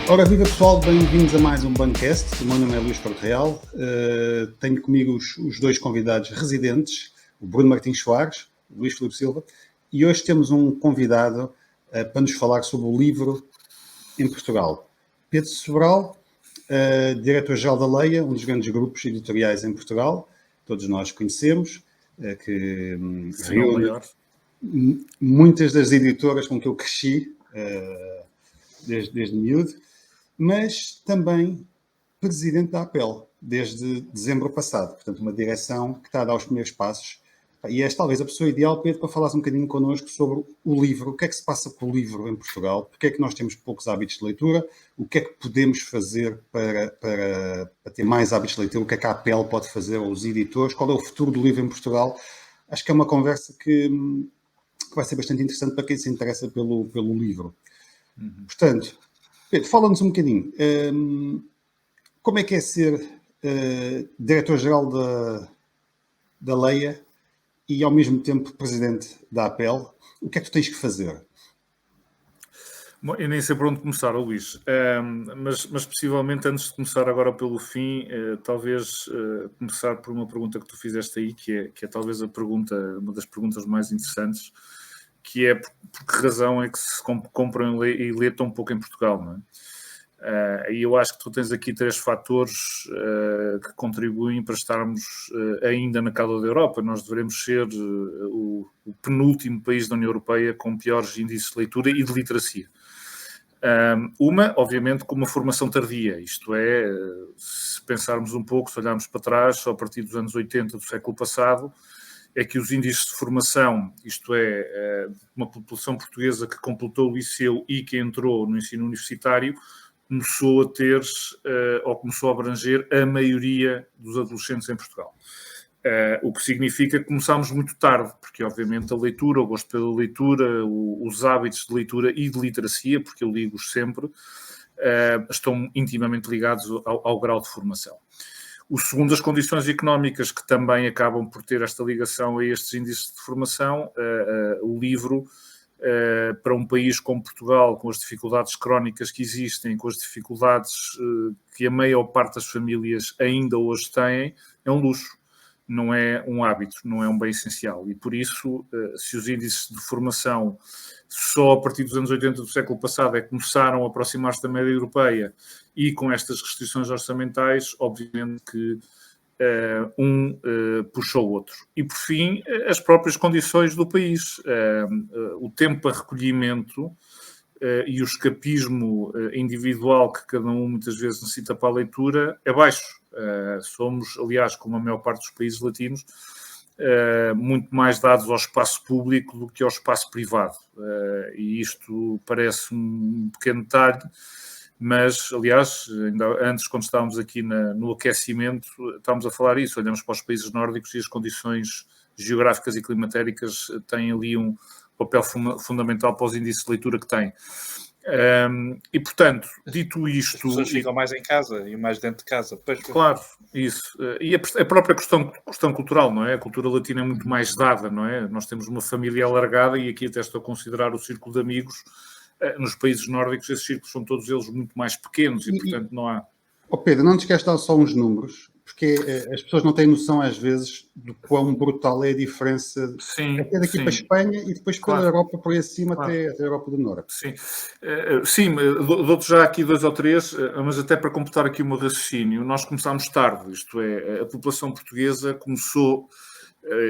Ora, viva pessoal, bem-vindos a mais um Bancast. O meu nome é Luís Porto Real. Tenho comigo os dois convidados residentes, o Bruno Martins Soares, o Luís Filipe Silva, e hoje temos um convidado para nos falar sobre o livro em Portugal. Pedro Sobral, diretor-geral da Leia, um dos grandes grupos editoriais em Portugal, todos nós conhecemos, que reúne muitas das editoras com que eu cresci desde miúdo, mas também presidente da APEL, desde dezembro passado. Portanto, uma direção que está a dar os primeiros passos. E és talvez a pessoa ideal, Pedro, para falares um bocadinho connosco sobre o livro. O que é que se passa com o livro em Portugal? Porque é que nós temos poucos hábitos de leitura? O que é que podemos fazer para ter mais hábitos de leitura? O que é que a APEL pode fazer, ou os editores? Qual é o futuro do livro em Portugal? Acho que é uma conversa que vai ser bastante interessante para quem se interessa pelo livro. Portanto, Pedro, fala-nos um bocadinho. Como é que é ser diretor-geral da Leia e, ao mesmo tempo, presidente da APEL? O que é que tu tens que fazer? Bom, eu nem sei por onde começar, Luís, mas possivelmente antes de começar agora pelo fim, talvez começar por uma pergunta que tu fizeste aí, que é talvez uma das perguntas mais interessantes, que é por que razão é que se compram e lê tão pouco em Portugal, não é? E eu acho que tu tens aqui três fatores que contribuem para estarmos ainda na cauda da Europa. Nós devemos ser o penúltimo país da União Europeia com piores índices de leitura e de literacia. Uma, obviamente, com uma formação tardia, isto é, se pensarmos um pouco, se olharmos para trás, só a partir dos anos 80 do século passado, é que os índices de formação, isto é, uma população portuguesa que completou o liceu e que entrou no ensino universitário, começou a ter, ou começou a abranger a maioria dos adolescentes em Portugal. O que significa que começámos muito tarde, porque obviamente a leitura, o gosto pela leitura, os hábitos de leitura e de literacia, porque eu ligo-os sempre, estão intimamente ligados ao grau de formação. O segundo, as condições económicas que também acabam por ter esta ligação a estes índices de formação. O livro, para um país como Portugal, com as dificuldades crónicas que existem, com as dificuldades que a maior parte das famílias ainda hoje têm, é um luxo. Não é um hábito, não é um bem essencial. E por isso, se os índices de formação só a partir dos anos 80 do século passado começaram a aproximar-se da média europeia e com estas restrições orçamentais, obviamente que puxou o outro. E por fim, as próprias condições do país. O tempo para recolhimento e o escapismo individual que cada um muitas vezes necessita para a leitura é baixo. Somos, aliás, como a maior parte dos países latinos, muito mais dados ao espaço público do que ao espaço privado. E isto parece um pequeno detalhe, mas, aliás, ainda antes, quando estávamos aqui no aquecimento, estávamos a falar isso, olhamos para os países nórdicos e as condições geográficas e climatéricas têm ali um papel fundamental para os índices de leitura que têm. E, portanto, dito isto... As pessoas ficam mais em casa e mais dentro de casa. Pois. Claro, isso. E a própria questão cultural, não é? A cultura latina é muito mais dada, não é? Nós temos uma família alargada e aqui até estou a considerar o círculo de amigos. Nos países nórdicos, esses círculos são todos eles muito mais pequenos e portanto, não há... Pedro, não te queres dar só uns números, porque as pessoas não têm noção, às vezes, do quão brutal é a diferença até daqui para a Espanha e depois pela Europa por aí acima até a Europa do Norte. Sim, dou-te já aqui 2 ou 3, mas até para completar aqui o meu raciocínio, nós começámos tarde, isto é, a população portuguesa começou...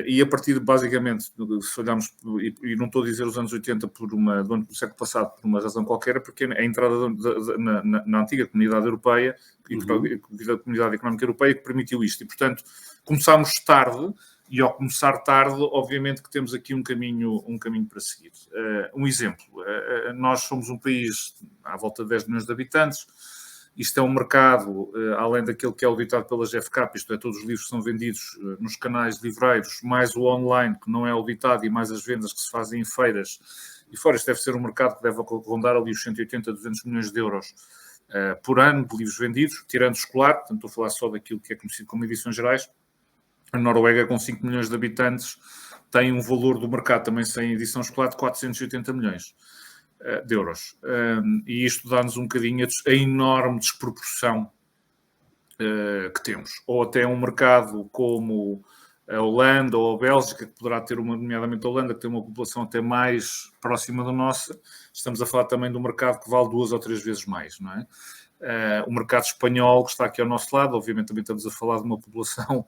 E a partir de, basicamente, se olharmos, e não estou a dizer os anos 80 do século passado por uma razão qualquer, porque a entrada na antiga Comunidade Europeia e a Comunidade Económica Europeia que permitiu isto. E, portanto, começámos tarde, e ao começar tarde, obviamente que temos aqui um caminho para seguir. Um exemplo, nós somos um país à volta de 10 milhões de habitantes. Isto é um mercado, além daquele que é auditado pela GfK, isto é, todos os livros que são vendidos nos canais de livreiros, mais o online, que não é auditado, e mais as vendas que se fazem em feiras. E fora, isto deve ser um mercado que deve rondar ali os 180 a 200 milhões de euros por ano de livros vendidos, tirando escolar, portanto estou a falar só daquilo que é conhecido como edições gerais. A Noruega, com 5 milhões de habitantes, tem um valor do mercado também sem edição escolar de 480 milhões. de euros. E isto dá-nos um bocadinho a enorme desproporção que temos. Ou até um mercado como a Holanda ou a Bélgica, que poderá ter nomeadamente a Holanda, que tem uma população até mais próxima da nossa. Estamos a falar também de um mercado que vale 2 ou 3 vezes mais, não é? O mercado espanhol, que está aqui ao nosso lado, obviamente também estamos a falar de uma população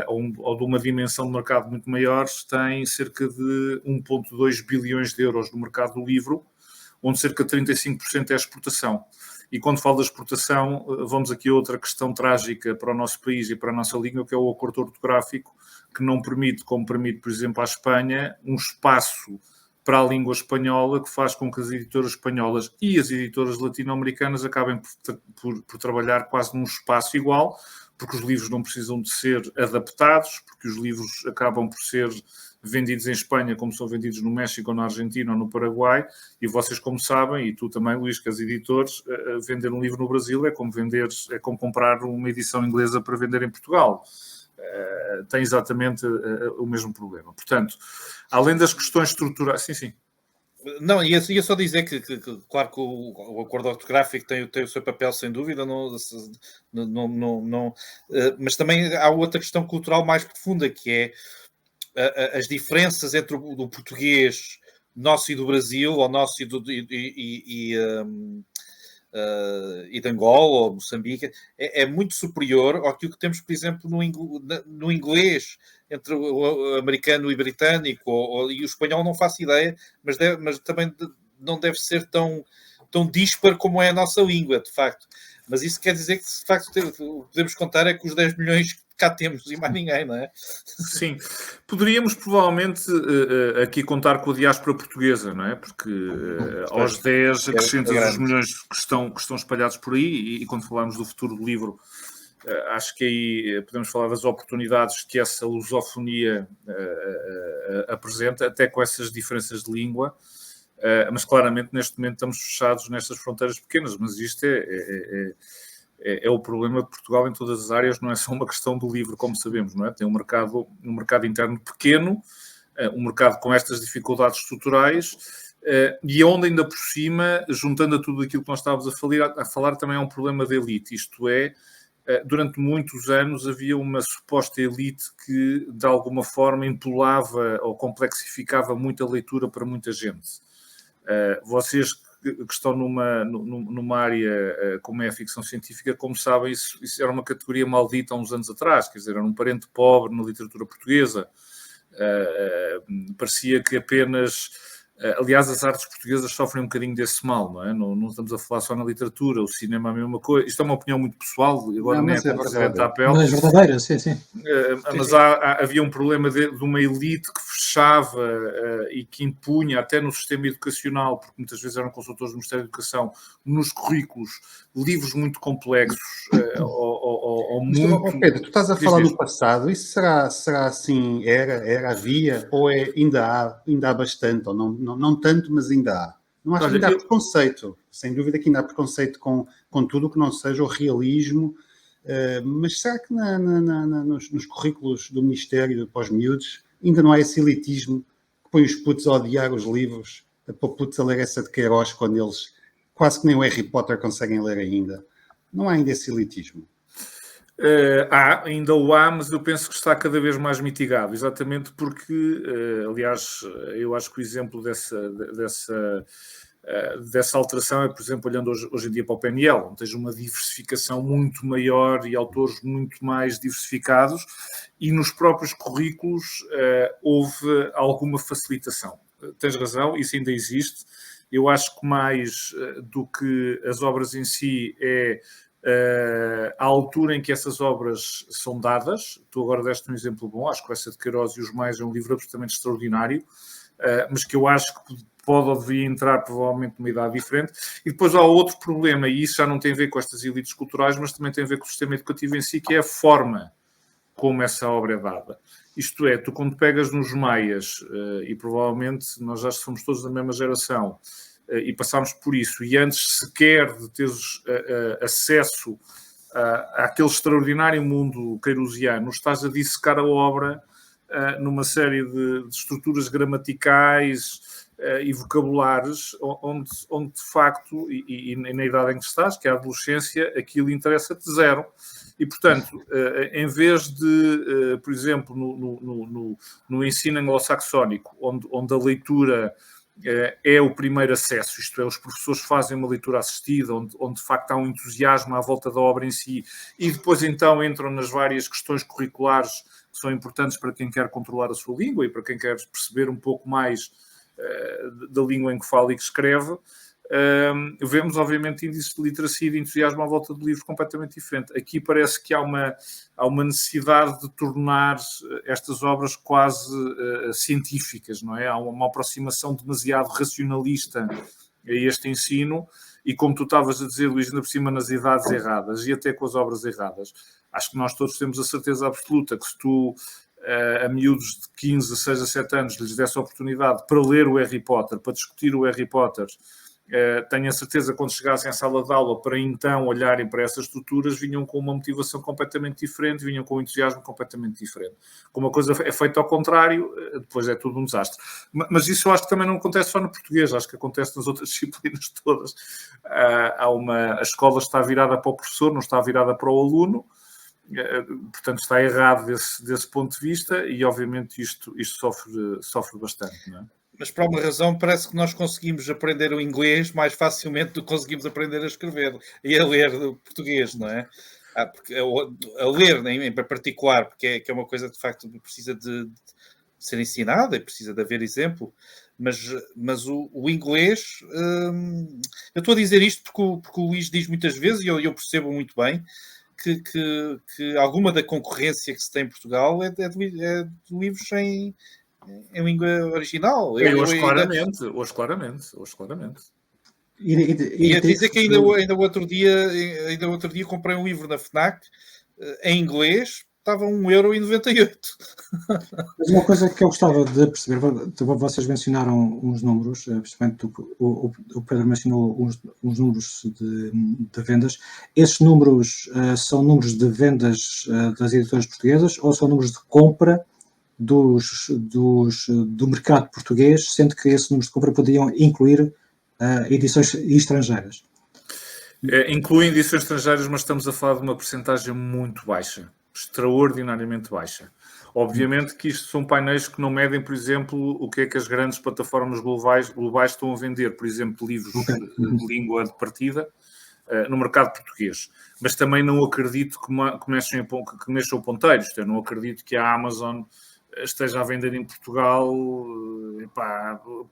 ou de uma dimensão de mercado muito maiores, tem cerca de 1,2 bilhões de euros no mercado do livro, onde cerca de 35% é a exportação. E quando falo da exportação, vamos aqui a outra questão trágica para o nosso país e para a nossa língua, que é o acordo ortográfico, que não permite, como permite, por exemplo, à Espanha, um espaço para a língua espanhola que faz com que as editoras espanholas e as editoras latino-americanas acabem por trabalhar quase num espaço igual, porque os livros não precisam de ser adaptados, porque os livros acabam por ser vendidos em Espanha como são vendidos no México, ou na Argentina, ou no Paraguai, e vocês, como sabem, e tu também, Luís, que as editores, vender um livro no Brasil é como comprar uma edição inglesa para vender em Portugal. Tem exatamente o mesmo problema. Portanto, além das questões estruturais... Sim. Não, ia só dizer que claro que o acordo ortográfico tem o seu papel, sem dúvida, mas também há outra questão cultural mais profunda, que é as diferenças entre o português nosso e do Brasil, ou nosso e de Angola ou Moçambique, é muito superior ao que temos, por exemplo, no inglês, entre o americano e britânico, e o espanhol não faço ideia, mas também não deve ser tão dispar como é a nossa língua, de facto. Mas isso quer dizer que, de facto, podemos contar é com os 10 milhões que cá temos e mais ninguém, não é? Sim. Poderíamos, provavelmente, aqui contar com a diáspora portuguesa, não é? Porque aos 10 acrescentas os milhões que estão espalhados por aí, e quando falamos do futuro do livro, acho que aí podemos falar das oportunidades que essa lusofonia apresenta, até com essas diferenças de língua. Mas claramente neste momento estamos fechados nestas fronteiras pequenas, mas isto é o problema de Portugal em todas as áreas, não é só uma questão do livro, como sabemos, não é? Tem um mercado interno pequeno, um mercado com estas dificuldades estruturais, e onde ainda por cima, juntando a tudo aquilo que nós estávamos a falar, também é um problema de elite, isto é, durante muitos anos havia uma suposta elite que de alguma forma empolava ou complexificava muito a leitura para muita gente. Vocês que estão numa área como é a ficção científica, como sabem, isso era uma categoria maldita há uns anos atrás, quer dizer, era um parente pobre na literatura portuguesa. Parecia que apenas... Aliás, as artes portuguesas sofrem um bocadinho desse mal, não é? Não estamos a falar só na literatura, o cinema é a mesma coisa. Isto é uma opinião muito pessoal, agora nem é completamente à pele. Mas verdadeira, sim. Mas havia um problema de uma elite que fechava e que impunha, até no sistema educacional, porque muitas vezes eram consultores do Ministério da Educação, nos currículos, livros muito complexos ou muito... Pedro, tu estás a falar do passado, isso será assim, havia, ou ainda há bastante, ou não tanto, mas ainda há? Não acho que ainda há preconceito, sem dúvida que ainda há preconceito com tudo o que não seja o realismo, mas será que nos currículos do Ministério para os miúdos ainda não há esse elitismo que põe os putos a odiar os livros, a pôr putos a ler essa de Queiroz quando eles quase que nem o Harry Potter conseguem ler ainda? Não há ainda esse elitismo? Ainda o há, mas eu penso que está cada vez mais mitigado, exatamente porque, aliás, eu acho que o exemplo dessa alteração é, por exemplo, olhando hoje em dia para o PNL, onde tens uma diversificação muito maior e autores muito mais diversificados, e nos próprios currículos houve alguma facilitação. Tens razão, isso ainda existe. Eu acho que mais do que as obras em si é a altura em que essas obras são dadas. Tu agora deste um exemplo bom, acho que essa de Queiroz e os Mais é um livro absolutamente extraordinário, mas que eu acho que pode ou devia entrar provavelmente numa idade diferente. E depois há outro problema, e isso já não tem a ver com estas elites culturais, mas também tem a ver com o sistema educativo em si, que é a forma como essa obra é dada. Isto é, tu quando pegas nos Maias, e provavelmente nós já somos todos da mesma geração, e passámos por isso, e antes sequer de teres acesso àquele extraordinário mundo queiroziano, estás a dissecar a obra numa série de estruturas gramaticais e vocabulares onde de facto, e na idade em que estás, que é a adolescência, aquilo interessa-te zero. E, portanto, em vez de, por exemplo, no ensino anglo-saxónico, onde a leitura é o primeiro acesso, isto é, os professores fazem uma leitura assistida, onde de facto há um entusiasmo à volta da obra em si, e depois então entram nas várias questões curriculares que são importantes para quem quer controlar a sua língua e para quem quer perceber um pouco mais da língua em que fala e que escreve. Vemos, obviamente, índices de literacia e de entusiasmo à volta do livro completamente diferente. Aqui parece que há uma necessidade de tornar estas obras quase científicas, não é? Há uma aproximação demasiado racionalista a este ensino e, como tu estavas a dizer, Luís, ainda por cima nas idades erradas e até com as obras erradas. Acho que nós todos temos a certeza absoluta que se tu a miúdos de 15, 16 a 7 anos lhes desse a oportunidade para ler o Harry Potter, para discutir o Harry Potter, tenho a certeza que quando chegassem à sala de aula para então olharem para essas estruturas, vinham com uma motivação completamente diferente, vinham com um entusiasmo completamente diferente. Como a coisa é feita ao contrário, depois é tudo um desastre. Mas isso eu acho que também não acontece só no português, acho que acontece nas outras disciplinas todas. A escola está virada para o professor, não está virada para o aluno, portanto está errado desse ponto de vista e obviamente isto sofre bastante, não é? Mas por alguma razão parece que nós conseguimos aprender o inglês mais facilmente do que conseguimos aprender a escrever e a ler o português, não é? Porque a ler em particular, porque é uma coisa que de facto precisa de ser ensinada e precisa de haver exemplo, mas o inglês, eu estou a dizer isto porque o Luís diz muitas vezes e eu percebo muito bem que alguma da concorrência que se tem em Portugal é de livros em língua original. Hoje claramente. E a dizer que ainda outro dia comprei um livro na FNAC em inglês, estava 1,98€. Mas uma coisa que eu gostava de perceber, vocês mencionaram uns números, principalmente o Pedro mencionou uns números de vendas. Esses números são números de vendas das editoras portuguesas ou são números de compra do mercado português, sendo que esses números de compra podiam incluir edições estrangeiras? Incluem edições estrangeiras, mas estamos a falar de uma percentagem muito baixa, extraordinariamente baixa. Obviamente que isto são painéis que não medem, por exemplo, o que é que as grandes plataformas globais estão a vender, por exemplo, livros de língua de partida no mercado português. Mas também não acredito que mexam ponteiros. Eu não acredito que a Amazon esteja a vender em Portugal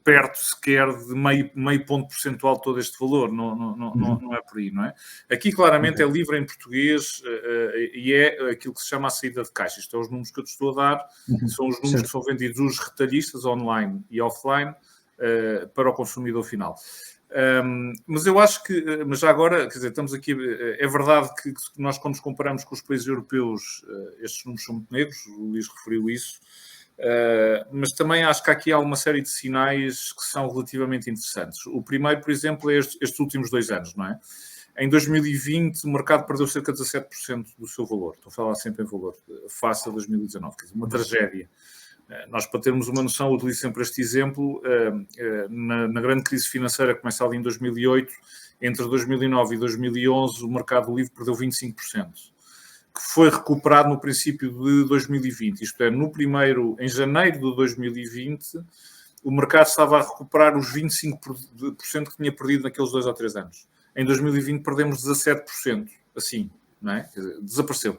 perto sequer de meio ponto percentual de todo este valor. Não é por aí, não é? Aqui claramente é livre em português e é aquilo que se chama a saída de caixa. Isto é os números que eu te estou a dar, são os números que são vendidos os retalhistas online e offline para o consumidor final. Mas eu acho que, mas já agora, quer dizer, estamos aqui, é verdade que nós quando nos comparamos com os países europeus, estes números são muito negros, o Luís referiu isso, mas também acho que aqui há uma série de sinais que são relativamente interessantes. O primeiro, por exemplo, é estes últimos 2 anos, não é? Em 2020, o mercado perdeu cerca de 17% do seu valor, estou a falar sempre em valor, face a 2019, quer dizer, uma tragédia. Nós, para termos uma noção, utilizo sempre este exemplo, na grande crise financeira começada em 2008, entre 2009 e 2011, o mercado do livro perdeu 25%, que foi recuperado no princípio de 2020, isto é, em janeiro de 2020, o mercado estava a recuperar os 25% que tinha perdido naqueles 2 ou 3 anos. Em 2020 perdemos 17%, assim, não é? Quer dizer, desapareceu.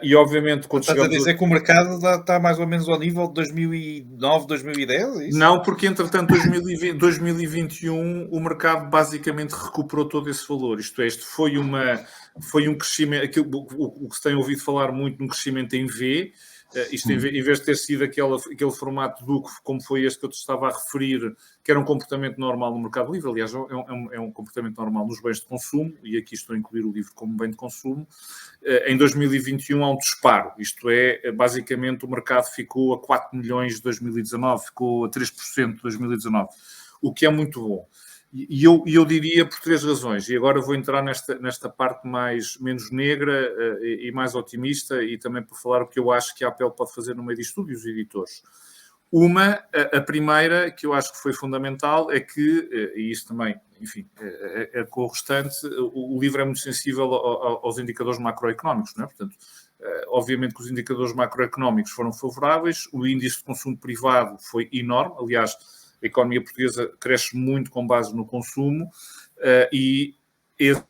E obviamente quando estás a dizer que o mercado está mais ou menos ao nível de 2009, 2010? É isso? Não, porque entretanto 2021 o mercado basicamente recuperou todo esse valor. Isto é, foi um crescimento, o que se tem ouvido falar muito num crescimento em V. Isto em vez de ter sido aquele formato como foi este que eu te estava a referir, que era um comportamento normal no mercado livre, aliás é um comportamento normal nos bens de consumo, e aqui estou a incluir o livro como bem de consumo. Em 2021 há um disparo, isto é, basicamente o mercado ficou a 4 milhões de 2019, ficou a 3% de 2019, o que é muito bom. E eu diria por 3 razões, e agora vou entrar nesta parte menos negra e mais otimista, e também para falar o que eu acho que a Apple pode fazer no meio disto tudo e os editores. A primeira, que eu acho que foi fundamental, é que, e isso também, enfim, é com o restante, o livro é muito sensível aos indicadores macroeconómicos, não é? Portanto, obviamente que os indicadores macroeconómicos foram favoráveis, o índice de consumo privado foi enorme, aliás, a economia portuguesa cresce muito com base no consumo, e esse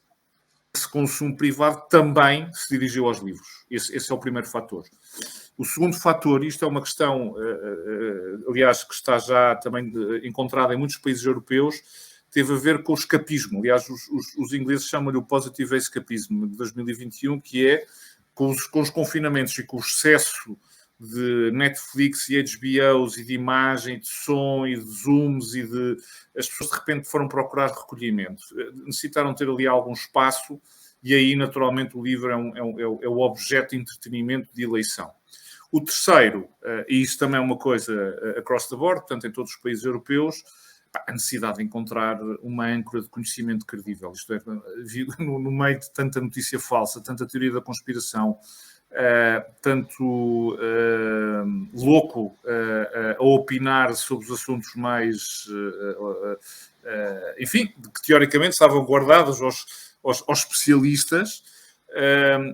consumo privado também se dirigiu aos livros. Esse é o primeiro fator. O segundo fator, isto é uma questão, aliás, que está já também encontrada em muitos países europeus, teve a ver com o escapismo. Aliás, os ingleses chamam-lhe o positive escapism de 2021, que é com os confinamentos e com o excesso de Netflix e HBOs e de imagem, de som e de zooms e de... As pessoas de repente foram procurar recolhimento. Necessitaram ter ali algum espaço e aí, naturalmente, o livro é o objeto de entretenimento de eleição. O terceiro, e isso também é uma coisa across the board, portanto, em todos os países europeus, a necessidade de encontrar uma âncora de conhecimento credível. Isto é, no meio de tanta notícia falsa, tanta teoria da conspiração, tanto louco a opinar sobre os assuntos mais, enfim, que teoricamente estavam guardados aos especialistas,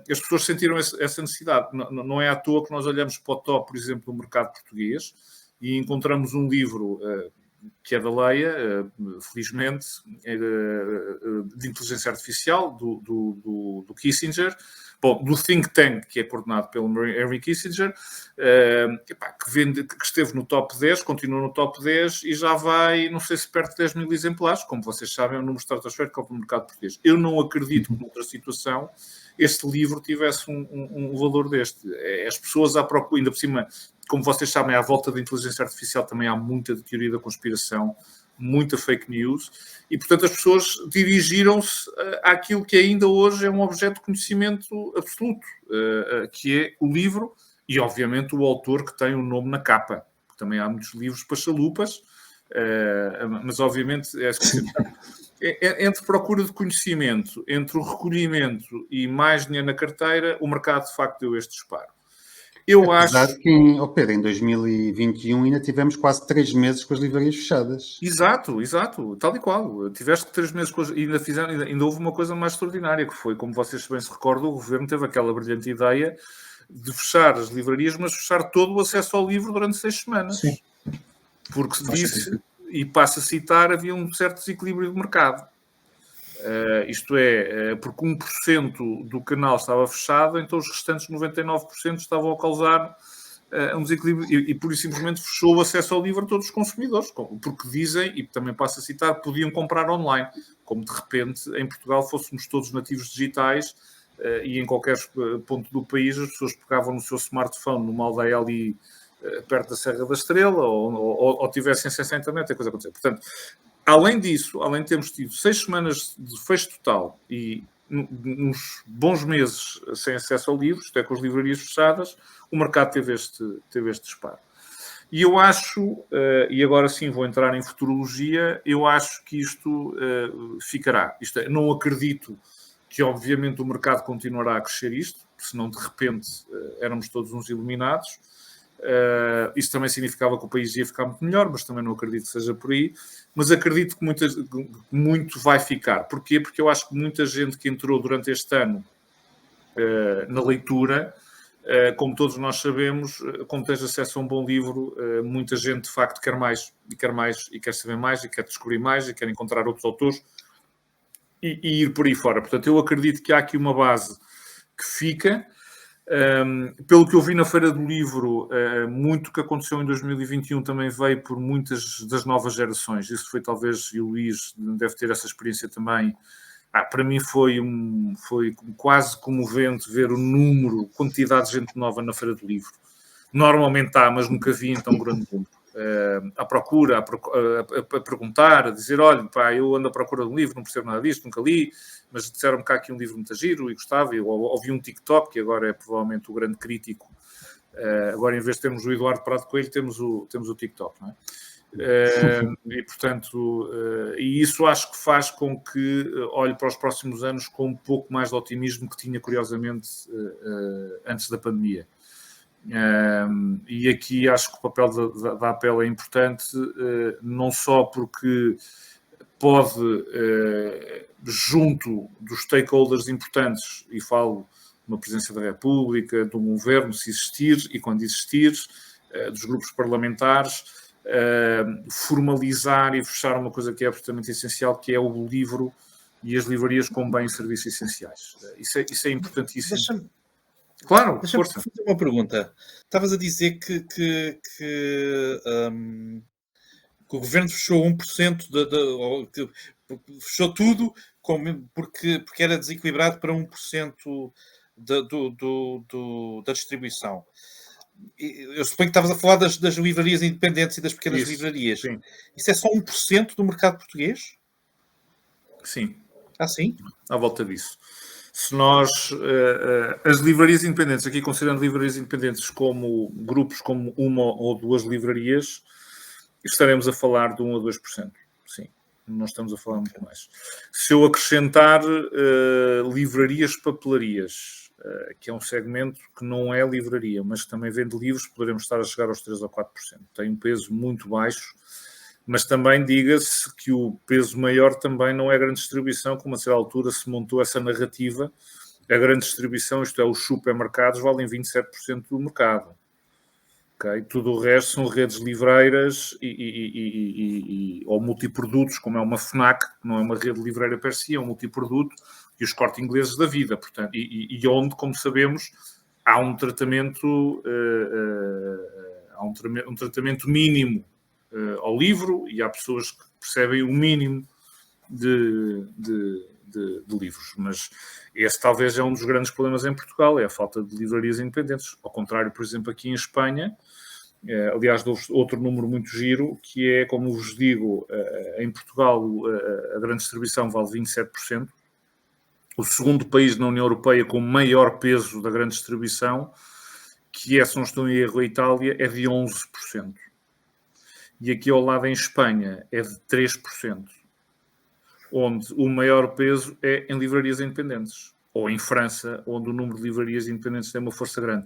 as pessoas sentiram essa necessidade. Não é à toa que nós olhamos para o top, por exemplo, do mercado português e encontramos um livro que é da Leia, felizmente, de inteligência artificial, do Kissinger, do think tank, que é coordenado pelo Henry Kissinger, que esteve no top 10, continua no top 10 e já vai, não sei se perto de 10 mil exemplares, como vocês sabem, é um número estratosférico para o mercado português. Eu não acredito que, noutra situação, este livro tivesse um valor deste. As pessoas à procura, ainda por cima, como vocês sabem, à volta da inteligência artificial também há muita teoria da conspiração, muita fake news, e, portanto, as pessoas dirigiram-se àquilo que ainda hoje é um objeto de conhecimento absoluto, que é o livro e, obviamente, o autor que tem o nome na capa. Também há muitos livros para chalupas, mas, obviamente, entre procura de conhecimento, entre o recolhimento e mais dinheiro na carteira, o mercado, de facto, deu este disparo. Eu acho que, Pedro, em 2021 ainda tivemos quase 3 meses com as livrarias fechadas. Exato, tal e qual. Tiveste 3 meses e ainda houve uma coisa mais extraordinária, que foi, como vocês bem se recordam, o governo teve aquela brilhante ideia de fechar as livrarias, mas fechar todo o acesso ao livro durante 6 semanas. Sim. Porque se disse, e passo a citar, havia um certo desequilíbrio de mercado. Isto é, porque 1% do canal estava fechado, então os restantes 99% estavam a causar um desequilíbrio e pura e simplesmente fechou o acesso ao livro a todos os consumidores, porque dizem, e também passo a citar, podiam comprar online, como de repente em Portugal fôssemos todos nativos digitais e em qualquer ponto do país as pessoas pegavam no seu smartphone numa aldeia ali perto da Serra da Estrela ou tivessem acesso à internet, a coisa acontecer. Portanto, além disso, além de termos tido 6 semanas de fecho total e uns bons meses sem acesso ao livro, isto é, com as livrarias fechadas, o mercado teve este disparo. E eu acho, e agora sim vou entrar em futurologia, eu acho que isto ficará. Isto é, não acredito que, obviamente, o mercado continuará a crescer isto, senão, de repente, éramos todos uns iluminados. Isso também significava que o país ia ficar muito melhor, mas também não acredito que seja por aí. Mas acredito que muito vai ficar. Porquê? Porque eu acho que muita gente que entrou durante este ano na leitura, como todos nós sabemos, como tens acesso a um bom livro, muita gente de facto quer mais, e quer saber mais, e quer descobrir mais, e quer encontrar outros autores e ir por aí fora. Portanto, eu acredito que há aqui uma base que fica. Pelo que eu vi na Feira do Livro, muito que aconteceu em 2021 também veio por muitas das novas gerações. Isso foi talvez, e o Luís deve ter essa experiência também. Para mim foi quase comovente ver o número, quantidade de gente nova na Feira do Livro. Normalmente há, mas nunca vi em tão grande número. À procura, a perguntar, a dizer, olha, eu ando à procura de um livro, não percebo nada disto, nunca li, mas disseram-me que há aqui um livro muito giro e gostava. Eu ouvi um TikTok, que agora é provavelmente o grande crítico. Agora, em vez de termos o Eduardo Prado Coelho, temos o TikTok, não é? E, portanto, e isso acho que faz com que olhe para os próximos anos com um pouco mais de otimismo que tinha, curiosamente, antes da pandemia. E aqui acho que o papel da APEL é importante, não só porque pode, junto dos stakeholders importantes, e falo de uma presidência da República, de um governo, se existir, e quando existir, dos grupos parlamentares, formalizar e fechar uma coisa que é absolutamente essencial, que é o livro e as livrarias como bens e serviços essenciais. Isso é importantíssimo. Claro, Deixa-me força. fazer uma pergunta. Estavas a dizer que o governo fechou 1% fechou tudo porque era desequilibrado para 1% da distribuição. Eu suponho que estavas a falar das livrarias independentes e das pequenas livrarias. Sim. Isso é só 1% do mercado português? Sim. Sim? À volta disso. Se nós, as livrarias independentes, aqui considerando livrarias independentes como grupos, como uma ou duas livrarias, estaremos a falar de 1 a 2%. Sim, não estamos a falar muito mais. Se eu acrescentar livrarias papelarias, que é um segmento que não é livraria, mas que também vende livros, poderemos estar a chegar aos 3 ou 4%. Tem um peso muito baixo, mas também diga-se que o peso maior também não é a grande distribuição, como a certa altura se montou essa narrativa. A grande distribuição, isto é, os supermercados, valem 27% do mercado. Okay? Tudo o resto são redes livreiras ou multiprodutos, como é uma FNAC, que não é uma rede livreira per si, é um multiproduto, e os Corte Ingleses da vida. Portanto, e onde, como sabemos, há um tratamento, um tratamento mínimo ao livro, e há pessoas que percebem o mínimo de livros. Mas esse talvez é um dos grandes problemas em Portugal, é a falta de livrarias independentes. Ao contrário, por exemplo, aqui em Espanha, aliás, outro número muito giro, que é, como vos digo, em Portugal a grande distribuição vale 27%. O segundo país na União Europeia com maior peso da grande distribuição, que é, se não estou em erro, a Itália, é de 11%. E aqui ao lado, em Espanha, é de 3%, onde o maior peso é em livrarias independentes. Ou em França, onde o número de livrarias independentes tem uma força grande.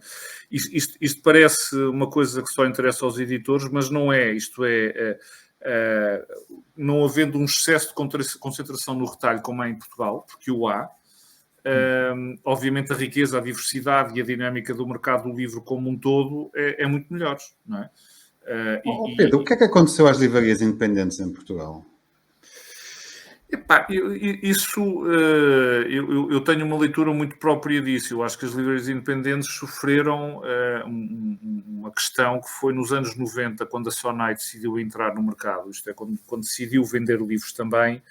Isto parece uma coisa que só interessa aos editores, mas não é. Isto é, não havendo um excesso de concentração no retalho, como há em Portugal, porque o há, obviamente a riqueza, a diversidade e a dinâmica do mercado do livro como um todo é muito melhor, não é? Pedro, o que é que aconteceu às livrarias independentes em Portugal? Epá, eu tenho uma leitura muito própria disso. Eu acho que as livrarias independentes sofreram uma questão que foi nos anos 90, quando a Sonai decidiu entrar no mercado. Isto é, quando decidiu vender livros também,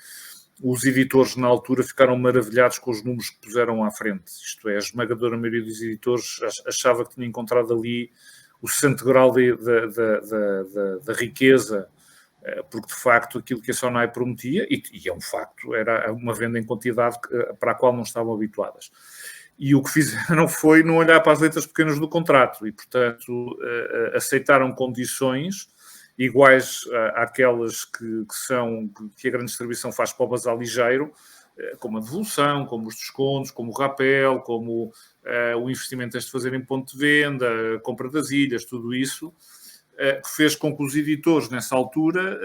os editores na altura ficaram maravilhados com os números que puseram à frente. Isto é, a esmagadora maioria dos editores achava que tinha encontrado ali o santo grau da riqueza, porque de facto aquilo que a Sonai prometia, e é um facto, era uma venda em quantidade para a qual não estavam habituadas. E o que fizeram foi não olhar para as letras pequenas do contrato e, portanto, aceitaram condições iguais àquelas que a grande distribuição faz para o bazar ligeiro, como a devolução, como os descontos, como o rapel, como o investimento antes de fazer em ponto de venda, a compra das ilhas, tudo isso, que fez com que os editores, nessa altura,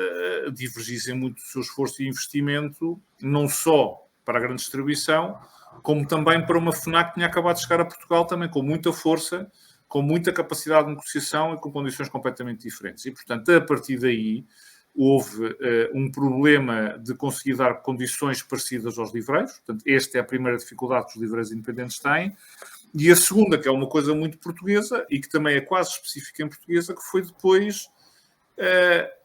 divergissem muito do seu esforço e investimento, não só para a grande distribuição, como também para uma FNAC que tinha acabado de chegar a Portugal, também com muita força, com muita capacidade de negociação e com condições completamente diferentes. E, portanto, a partir daí, houve um problema de conseguir dar condições parecidas aos livreiros. Portanto, esta é a primeira dificuldade que os livreiros independentes têm. E a segunda, que é uma coisa muito portuguesa e que também é quase específica em portuguesa, que foi depois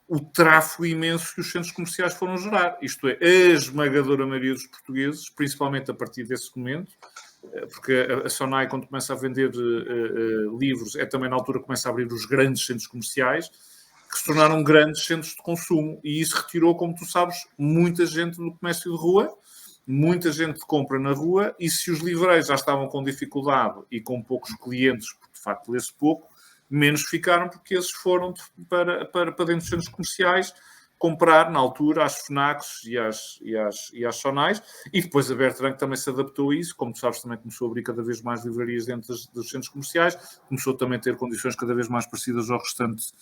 o tráfego imenso que os centros comerciais foram gerar. Isto é, a esmagadora maioria dos portugueses, principalmente a partir desse momento, porque a Sonai, quando começa a vender livros, é também na altura que começa a abrir os grandes centros comerciais, que se tornaram grandes centros de consumo. E isso retirou, como tu sabes, muita gente do comércio de rua, muita gente compra na rua, e se os livreiros já estavam com dificuldade e com poucos clientes, porque de facto lê-se pouco, menos ficaram porque esses foram para dentro dos centros comerciais comprar, na altura, às FNACs e às Sonais, e depois a Bertrand também se adaptou a isso, como tu sabes, também começou a abrir cada vez mais livrarias dentro dos centros comerciais, começou também a ter condições cada vez mais parecidas ao restante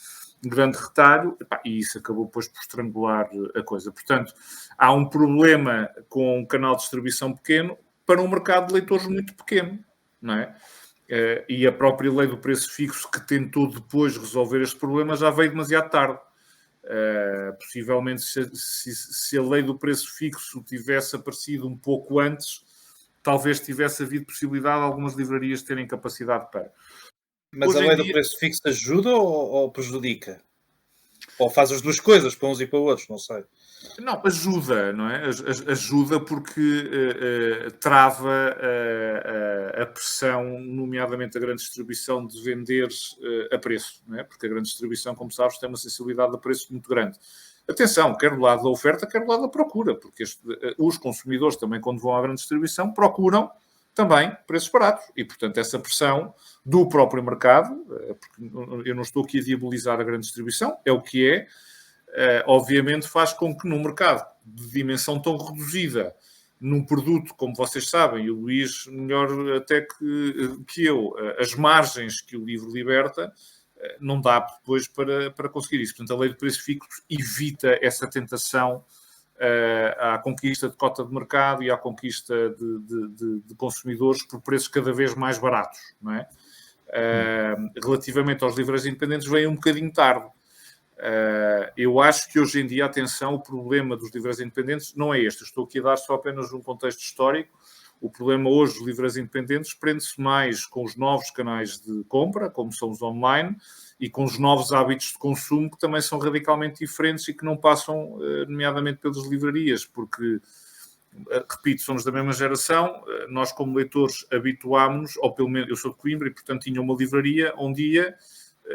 grande retalho, e isso acabou depois por estrangular a coisa. Portanto, há um problema com um canal de distribuição pequeno para um mercado de leitores muito pequeno, não é? E a própria lei do preço fixo, que tentou depois resolver este problema, já veio demasiado tarde. Possivelmente, se a lei do preço fixo tivesse aparecido um pouco antes, talvez tivesse havido possibilidade de algumas livrarias terem capacidade para. Mas Hoje a em lei dia- do preço fixo ajuda ou prejudica? Ou faz as duas coisas, para uns e para outros, não sei. Não, ajuda, não é? Ajuda porque trava a pressão, nomeadamente a grande distribuição, de vender a preço, não é? Porque a grande distribuição, como sabes, tem uma sensibilidade a preço muito grande. Atenção, quer do lado da oferta, quer do lado da procura, porque os consumidores também, quando vão à grande distribuição, procuram também preços baratos. E, portanto, essa pressão do próprio mercado, porque eu não estou aqui a diabolizar a grande distribuição, é o que é, obviamente faz com que num mercado de dimensão tão reduzida, num produto, como vocês sabem, e o Luís melhor até que eu, as margens que o livro liberta, não dá depois para conseguir isso. Portanto, a lei de preço fixo evita essa tentação à conquista de cota de mercado e à conquista de consumidores por preços cada vez mais baratos, não é? Relativamente aos livros independentes, vem um bocadinho tarde. Eu acho que hoje em dia, atenção, o problema dos livros independentes não é este. Eu estou aqui a dar só apenas um contexto histórico. O problema hoje dos livros independentes prende-se mais com os novos canais de compra, como são os online, e com os novos hábitos de consumo, que também são radicalmente diferentes e que não passam, nomeadamente, pelas livrarias, porque, repito, somos da mesma geração. Nós, como leitores, habituámos-nos, ou pelo menos eu sou de Coimbra, e, portanto, tinha uma livraria onde ia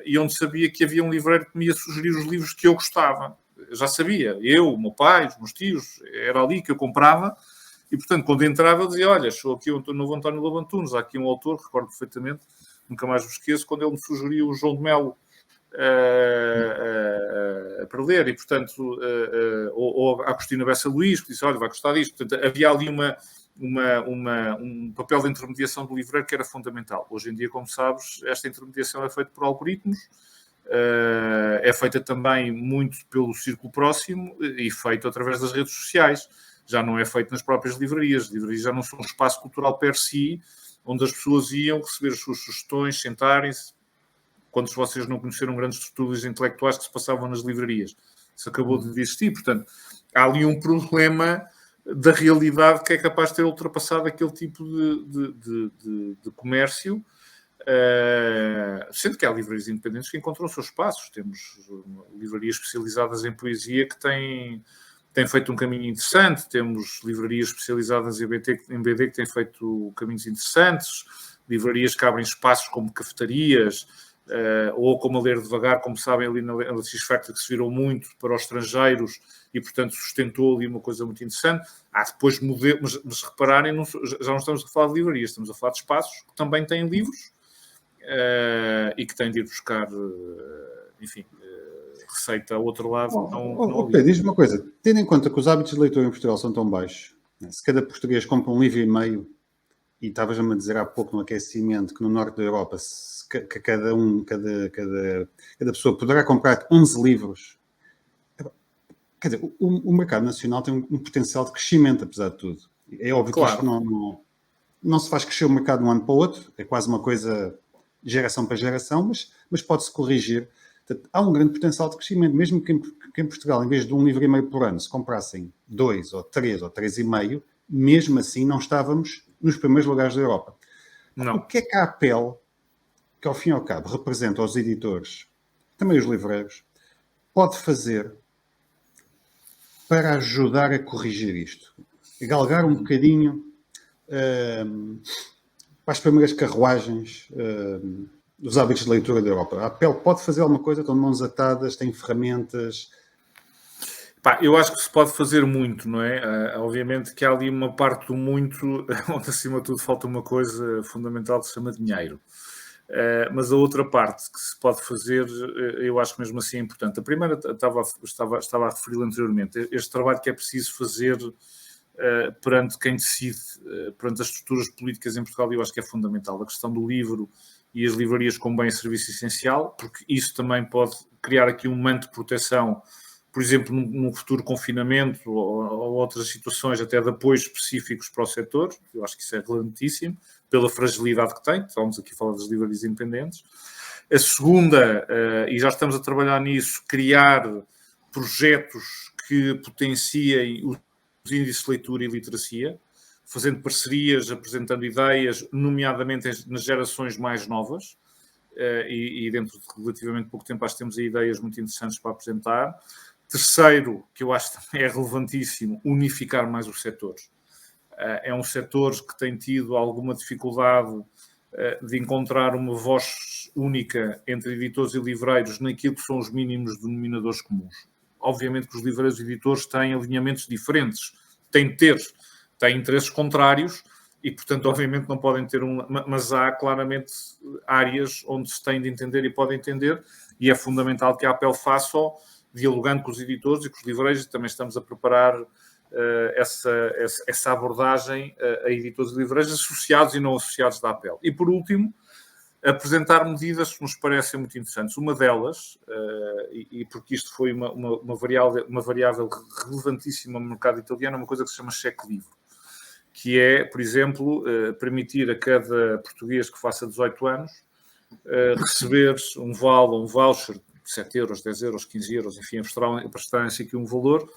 e onde sabia que havia um livreiro que me ia sugerir os livros que eu gostava. Eu já sabia. Eu, o meu pai, os meus tios, era ali que eu comprava. E, portanto, quando entrava, eu dizia, olha, sou aqui o novo António Lobo Antunes, há aqui um autor, recordo perfeitamente, nunca mais me esqueço, quando ele me sugeriu o João de Melo para ler, e, portanto, ou a Cristina Bessa Luís, que disse, olha, vai gostar disto. Portanto, havia ali um papel de intermediação do livreiro que era fundamental. Hoje em dia, como sabes, esta intermediação é feita por algoritmos, é feita também muito pelo círculo próximo e feito através das redes sociais. Já não é feito nas próprias livrarias. As livrarias já não são um espaço cultural per si, onde as pessoas iam receber as suas sugestões, sentarem-se. Quantos de vocês não conheceram grandes tertúlias intelectuais que se passavam nas livrarias? Isso acabou de existir. Portanto, há ali um problema da realidade que é capaz de ter ultrapassado aquele tipo de comércio, sendo que há livrarias independentes que encontram os seus espaços. Temos livrarias especializadas em poesia que têm feito um caminho interessante, temos livrarias especializadas em BD que têm feito caminhos interessantes, livrarias que abrem espaços como cafetarias, ou como a Ler Devagar, como sabem, ali na LX Factor, que se virou muito para os estrangeiros e, portanto, sustentou ali uma coisa muito interessante. Há depois modelos, mas repararem, já não estamos a falar de livrarias, estamos a falar de espaços que também têm livros e que têm de ir buscar, enfim, receita ao outro lado. Pedro, diz-me uma coisa, tendo em conta que os hábitos de leitura em Portugal são tão baixos, né? Se cada português compra um livro e meio, e estavas-me a dizer há pouco no aquecimento que no norte da Europa que cada pessoa poderá comprar 11 livros, quer dizer, o mercado nacional tem um potencial de crescimento, apesar de tudo. É óbvio que isto não se faz crescer o mercado de um ano para o outro, é quase uma coisa geração para geração, mas pode-se corrigir. Portanto, há um grande potencial de crescimento, mesmo que em Portugal, em vez de um livro e meio por ano, se comprassem 2 ou 3 ou 3,5, mesmo assim não estávamos nos primeiros lugares da Europa. Não. O que é que a APEL, que ao fim e ao cabo representa os editores, também os livreiros, pode fazer para ajudar a corrigir isto? Galgar um bocadinho para as primeiras carruagens dos hábitos de leitura da Europa. A APEL pode fazer alguma coisa? Estão de mãos atadas, tem ferramentas? Eu acho que se pode fazer muito, não é? Obviamente que há ali uma parte do muito onde, acima de tudo, falta uma coisa fundamental que se chama dinheiro. Mas a outra parte que se pode fazer, eu acho que mesmo assim é importante. A primeira estava a referi anteriormente, este trabalho que é preciso fazer perante quem decide, perante as estruturas políticas em Portugal, eu acho que é fundamental. A questão do livro e as livrarias como bem e serviço essencial, porque isso também pode criar aqui um manto de proteção, por exemplo, num futuro confinamento ou outras situações até de apoios específicos para o setor. Eu acho que isso é relevantíssimo, pela fragilidade que tem. Estamos aqui a falar das livrarias independentes. A segunda, e já estamos a trabalhar nisso, criar projetos que potenciem os índices de leitura e literacia, fazendo parcerias, apresentando ideias, nomeadamente nas gerações mais novas, e dentro de relativamente pouco tempo acho que temos aí ideias muito interessantes para apresentar. Terceiro, que eu acho que é relevantíssimo, unificar mais os setores. É um setor que tem tido alguma dificuldade de encontrar uma voz única entre editores e livreiros naquilo que são os mínimos denominadores comuns. Obviamente que os livreiros e editores têm alinhamentos diferentes, têm interesses contrários e, portanto, obviamente não podem ter mas há claramente áreas onde se têm de entender e podem entender, e é fundamental que a APEL faça dialogando com os editores e com os livreiros, e também estamos a preparar essa abordagem a editores e livreiros associados e não associados da APEL. E, por último, apresentar medidas que nos parecem muito interessantes. Uma delas, e porque isto foi uma variável relevantíssima no mercado italiano, é uma coisa que se chama cheque livre, que é, por exemplo, permitir a cada português que faça 18 anos receber um voucher de 7 euros, 10 euros, 15 euros, enfim, prestarem-se aqui um valor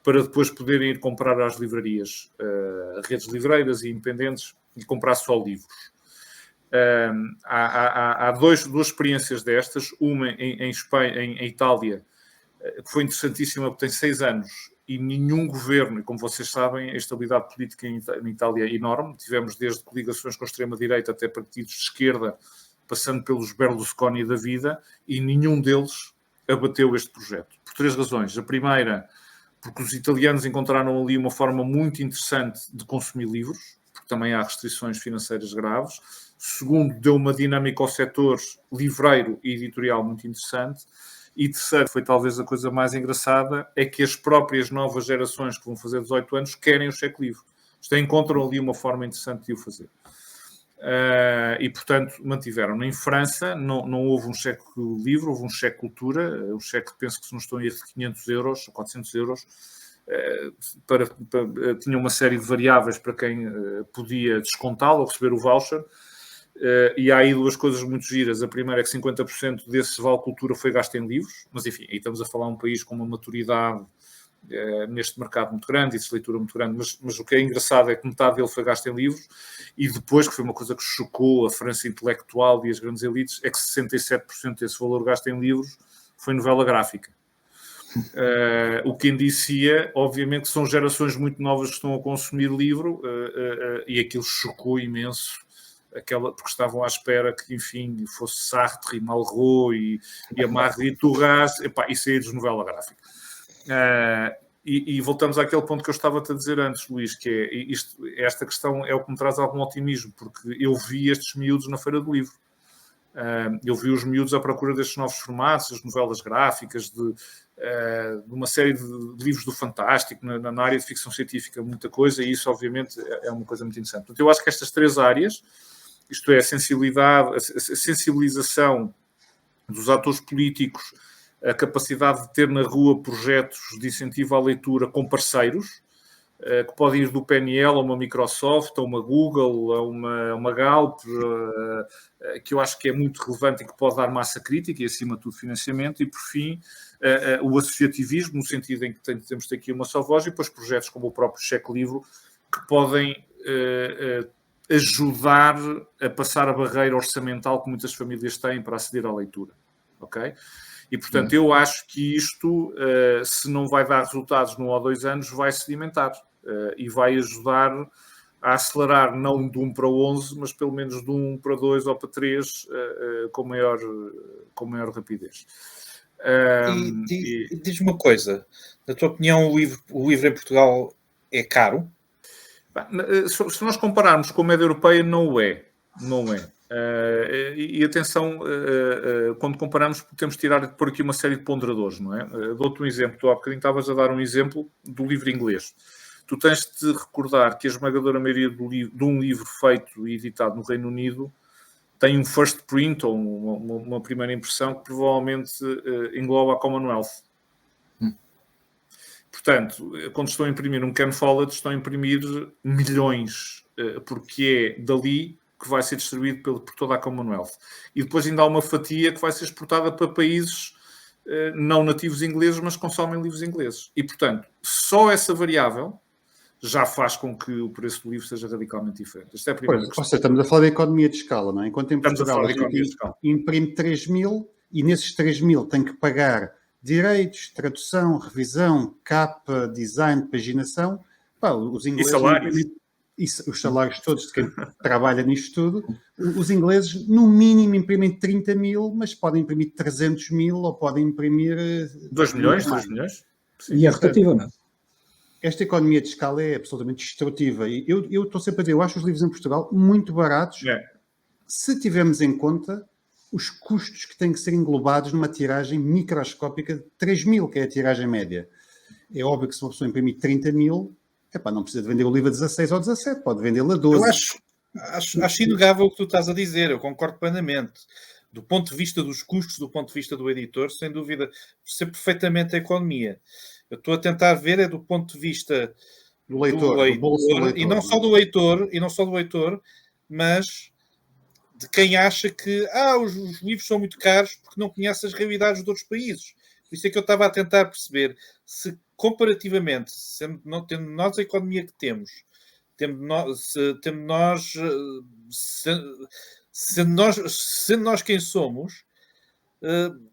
para depois poderem ir comprar às livrarias, redes livreiras e independentes, e comprar só livros. Há duas experiências destas, uma em Espanha, em Itália, que foi interessantíssima, porque tem 6 anos e nenhum governo, e como vocês sabem, a estabilidade política em Itália é enorme. Tivemos desde coligações com a extrema-direita até partidos de esquerda, passando pelos Berlusconi da vida, e nenhum deles abateu este projeto. Por 3 razões. A primeira, porque os italianos encontraram ali uma forma muito interessante de consumir livros, porque também há restrições financeiras graves. Segundo, deu uma dinâmica ao setor livreiro e editorial muito interessante. E terceiro, foi talvez a coisa mais engraçada, é que as próprias novas gerações que vão fazer 18 anos querem o cheque livre. Encontram ali uma forma interessante de o fazer. E, portanto, mantiveram. Em França não houve um cheque livre, houve um cheque cultura, um cheque, penso que se não estou em erro, de 500 euros, 400 euros, tinha uma série de variáveis para quem podia descontá-lo ou receber o voucher. E há aí 2 coisas muito giras. A primeira é que 50% desse vale cultura foi gasto em livros, mas enfim, aí estamos a falar de um país com uma maturidade neste mercado muito grande e de leitura muito grande, mas o que é engraçado é que metade dele foi gasto em livros, e depois, que foi uma coisa que chocou a França intelectual e as grandes elites, é que 67% desse valor gasto em livros foi novela gráfica. O que indicia, obviamente, são gerações muito novas que estão a consumir livro, e aquilo chocou imenso, porque estavam à espera que, enfim, fosse Sartre e Malraux e a Marguerite Duras, e saídos de novela gráfica. E voltamos àquele ponto que eu estava-te a dizer antes, Luís, que é esta questão é o que me traz algum otimismo, porque eu vi estes miúdos na Feira do Livro. Eu vi os miúdos à procura destes novos formatos, as novelas gráficas, de uma série de livros do fantástico, na área de ficção científica, muita coisa, e isso, obviamente, é uma coisa muito interessante. Portanto, eu acho que estas 3 áreas, isto é, a sensibilização dos atores políticos, a capacidade de ter na rua projetos de incentivo à leitura com parceiros, que podem ir do PNL a uma Microsoft, a uma Google, a uma Galp, que eu acho que é muito relevante e que pode dar massa crítica e, acima de tudo, financiamento. E, por fim, o associativismo, no sentido em que temos de ter aqui uma só voz, e depois projetos como o próprio Cheque Livre, que podem ajudar a passar a barreira orçamental que muitas famílias têm para aceder à leitura. Ok? E, portanto, eu acho que isto, se não vai dar resultados num ou 2 anos, vai sedimentar e vai ajudar a acelerar, não de 1 para 11, mas pelo menos de 1 para 2 ou para 3, com maior rapidez. Diz-me uma coisa, na tua opinião, o livro em Portugal é caro? Se nós compararmos com a média europeia, não é. E atenção, quando comparamos, temos de tirar por aqui uma série de ponderadores, não é? Dou-te um exemplo. Tu há bocadinho estavas a dar um exemplo do livro inglês. Tu tens de recordar que a esmagadora maioria de um livro feito e editado no Reino Unido tem um first print, ou uma primeira impressão, que provavelmente engloba a Commonwealth. Portanto, quando estão a imprimir um Ken Follett, estão a imprimir milhões, porque é dali que vai ser distribuído por toda a Commonwealth. E depois ainda há uma fatia que vai ser exportada para países não nativos ingleses, mas que consomem livros ingleses. E, portanto, só essa variável já faz com que o preço do livro seja radicalmente diferente. Esta é a primeira questão. Ou seja, estamos a falar da economia de escala, não é? Enquanto em Estamos a Portugal falar de economia de escala. imprime 3.000 e nesses 3.000 tem que pagar direitos, tradução, revisão, capa, design, paginação. Pá, os ingleses... E salários. Os salários todos de quem trabalha nisto tudo. Os ingleses, no mínimo, imprimem 30.000, mas podem imprimir 300.000 ou podem imprimir... 2 milhões, 3 milhões. Sim, e é rotativa, não é? Esta economia de escala é absolutamente destrutiva. E eu estou sempre a dizer, eu acho os livros em Portugal muito baratos, se tivermos em conta os custos que têm que ser englobados numa tiragem microscópica de 3.000, que é a tiragem média. É óbvio que se uma pessoa imprimir 30.000, não precisa de vender o livro a 16 ou 17, pode vendê-lo a 12. Eu acho inegável o que tu estás a dizer, eu concordo plenamente. Do ponto de vista dos custos, do ponto de vista do editor, sem dúvida, percebo perfeitamente a economia. Eu estou a tentar ver do ponto de vista do leitor, do bolso do leitor, e não só do leitor, mas de quem acha que os livros são muito caros porque não conhece as realidades de outros países. Por isso é que eu estava a tentar perceber se comparativamente, tendo nós a economia que temos, sendo nós quem somos,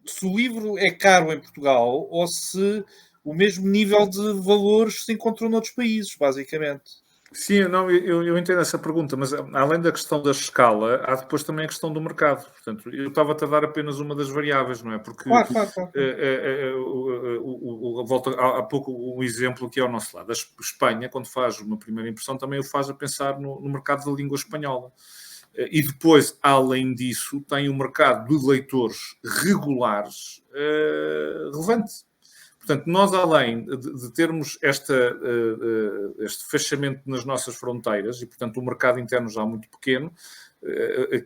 se o livro é caro em Portugal ou se o mesmo nível de valores se encontrou noutros países, basicamente. Sim, não, eu entendo essa pergunta, mas além da questão da escala, há depois também a questão do mercado. Portanto, eu estava-te a dar apenas uma das variáveis, não é? Porque Claro. volto há pouco um exemplo que é ao nosso lado. A Espanha, quando faz uma primeira impressão, também o faz a pensar no mercado da língua espanhola. E depois, além disso, tem um mercado de leitores regulares relevante. Portanto, nós, além de termos este fechamento nas nossas fronteiras, e, portanto, o mercado interno já muito pequeno,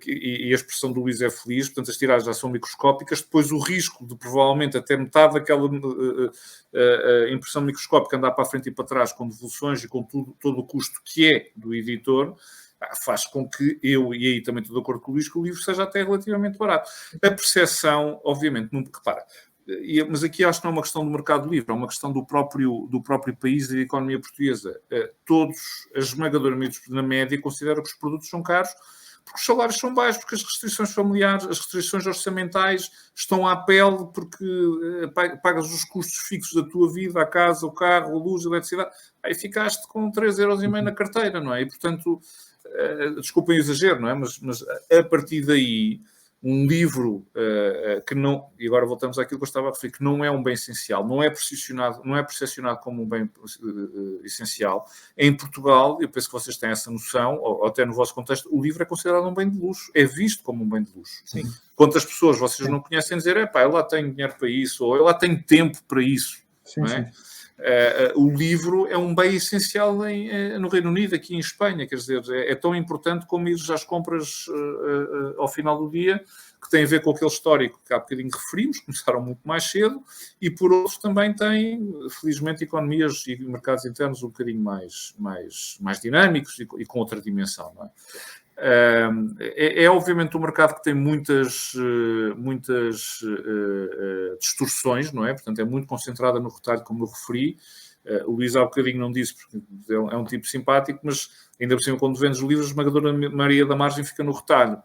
e a expressão do Luís é feliz, portanto, as tiragens já são microscópicas, depois o risco de, provavelmente, até metade daquela impressão microscópica andar para a frente e para trás, com devoluções e com todo o custo que é do editor, faz com que eu, e aí também estou de acordo com o Luís, que o livro seja até relativamente barato. A percepção, obviamente, não repara, mas aqui acho que não é uma questão do mercado livre, é uma questão do próprio país e da economia portuguesa. Todos, a esmagadora maioria na média, consideram que os produtos são caros porque os salários são baixos, porque as restrições familiares, as restrições orçamentais estão à pele, porque pagas os custos fixos da tua vida, a casa, o carro, a luz, a eletricidade. Aí ficaste com 3,5€ na carteira, não é? E, portanto, desculpem o exagero, não é? Mas a partir daí, um livro que não, e agora voltamos àquilo que eu estava a referir, que não é um bem essencial, não é percepcionado como um bem essencial. Em Portugal, eu penso que vocês têm essa noção, ou até no vosso contexto, o livro é considerado um bem de luxo, é visto como um bem de luxo. Sim. Quantas pessoas vocês não conhecem dizer, eu lá tenho dinheiro para isso, ou eu lá tenho tempo para isso, sim, não é? O livro é um bem essencial no Reino Unido, aqui em Espanha, quer dizer, é tão importante como ir às compras ao final do dia, que tem a ver com aquele histórico que há bocadinho referimos, começaram muito mais cedo, e por outros também tem, felizmente, economias e mercados internos um bocadinho mais dinâmicos e com outra dimensão, não é? É obviamente um mercado que tem muitas distorções, não é? Portanto, é muito concentrada no retalho, como eu referi. O Luís há bocadinho não disse, porque é um tipo simpático, mas ainda por cima, quando vendes livros, a esmagadora maioria da margem fica no retalho.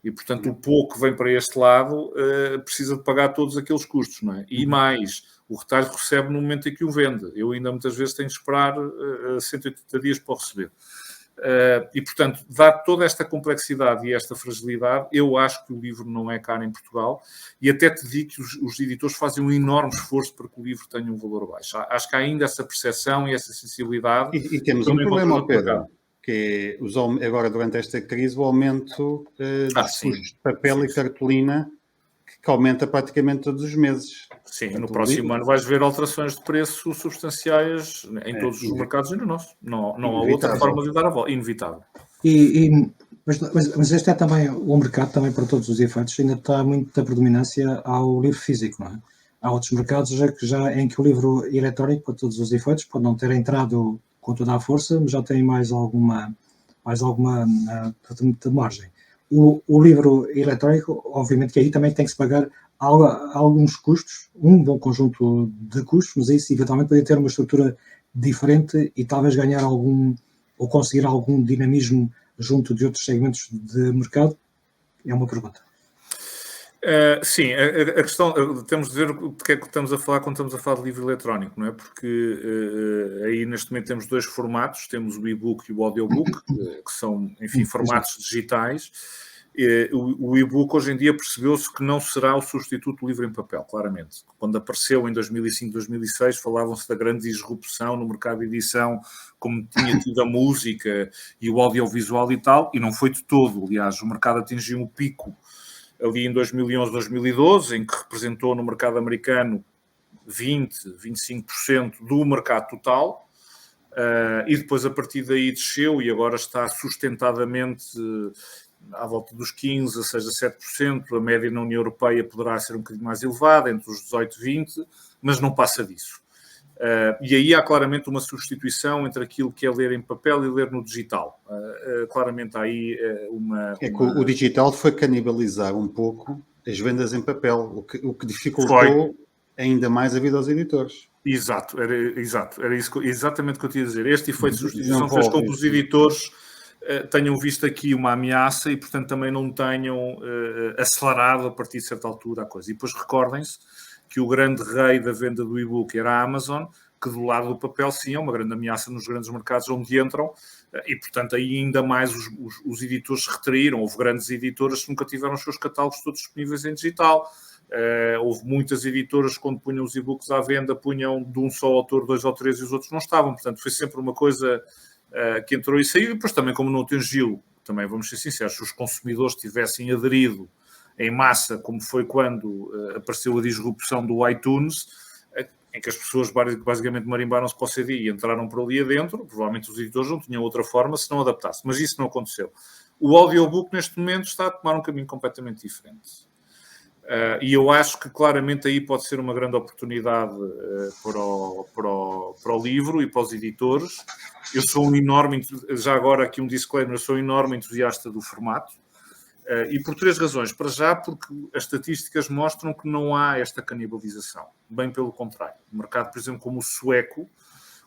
E, portanto, o pouco que vem para este lado precisa de pagar todos aqueles custos, não é? E mais, o retalho recebe no momento em que o vende. Eu ainda muitas vezes tenho de esperar 180 dias para o receber. E, portanto, dado toda esta complexidade e esta fragilidade, eu acho que o livro não é caro em Portugal e até te digo que os editores fazem um enorme esforço para que o livro tenha um valor baixo. Acho que há ainda essa percepção e essa sensibilidade. E temos um problema, Pedro, que é agora durante esta crise o aumento dos sim. custos de papel e cartolina que aumenta praticamente todos os meses. Sim, Portanto, no próximo ano vais ver alterações de preço substanciais em todos os mercados e no nosso. Não há outra forma de dar a volta. Inevitável. Mas este é também, o mercado também para todos os efeitos, ainda está muito da predominância ao livro físico, não é? Há outros mercados em que o livro eletrónico, para todos os efeitos, pode não ter entrado com toda a força, mas já tem mais alguma de margem. O livro eletrónico, obviamente que aí também tem que se pagar alguns custos, um bom conjunto de custos, mas isso eventualmente pode ter uma estrutura diferente e talvez ganhar ou conseguir algum dinamismo junto de outros segmentos de mercado? É uma pergunta. Sim, a questão, temos de ver do que é que estamos a falar quando estamos a falar de livro eletrónico, não é? Porque aí neste momento temos dois formatos, temos o e-book e o audiobook, que são, enfim, formatos digitais. O e-book hoje em dia percebeu-se que não será o substituto do livro em papel, claramente. Quando apareceu em 2005, 2006, falavam-se da grande disrupção no mercado de edição, como tinha tido a música e o audiovisual e tal, e não foi de todo. Aliás, o mercado atingiu um pico ali em 2011, 2012, em que representou no mercado americano 25% do mercado total, e depois a partir daí desceu e agora está sustentadamente à volta dos 15%, a 6% a 7%. A média na União Europeia poderá ser um bocadinho mais elevada, entre os 18% e 20%, mas não passa disso. E aí há claramente uma substituição entre aquilo que é ler em papel e ler no digital. Claramente há aí É que o digital foi canibalizar um pouco as vendas em papel, o que dificultou ainda mais a vida aos editores. Exato, era isso, exatamente o que eu tinha a dizer. Este efeito de substituição fez com que os editores tenham visto aqui uma ameaça e, portanto, também não tenham acelerado a partir de certa altura a coisa. E depois recordem-se que o grande rei da venda do e-book era a Amazon, que do lado do papel, sim, é uma grande ameaça nos grandes mercados onde entram, e, portanto, aí ainda mais os editores se retraíram. Houve grandes editoras que nunca tiveram os seus catálogos todos disponíveis em digital. Houve muitas editoras que, quando punham os e-books à venda, punham de um só autor, 2 ou 3, e os outros não estavam. Portanto, foi sempre uma coisa que entrou e saiu. E depois também, como não atingiu, também vamos ser sinceros, se os consumidores tivessem aderido em massa, como foi quando apareceu a disrupção do iTunes, em que as pessoas basicamente marimbaram-se para o CD e entraram por ali adentro, provavelmente os editores não tinham outra forma se não adaptasse. Mas isso não aconteceu. O audiobook, neste momento, está a tomar um caminho completamente diferente. E eu acho que claramente aí pode ser uma grande oportunidade para o livro e para os editores. Eu sou um enorme, já agora aqui um disclaimer, eu sou um enorme entusiasta do formato. E por 3 razões. Para já, porque as estatísticas mostram que não há esta canibalização. Bem pelo contrário. O mercado, por exemplo, como o sueco,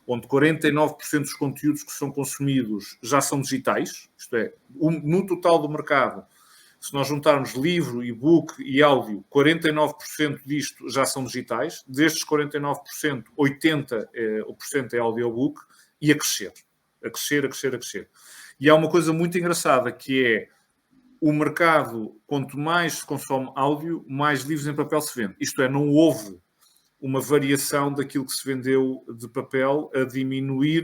onde 49% dos conteúdos que são consumidos já são digitais, isto é, no total do mercado, se nós juntarmos livro, e-book e áudio, 49% disto já são digitais. Destes 49%, 80% é audiobook e a crescer. A crescer. E há uma coisa muito engraçada que é o mercado, quanto mais se consome áudio, mais livros em papel se vende. Isto é, não houve uma variação daquilo que se vendeu de papel a diminuir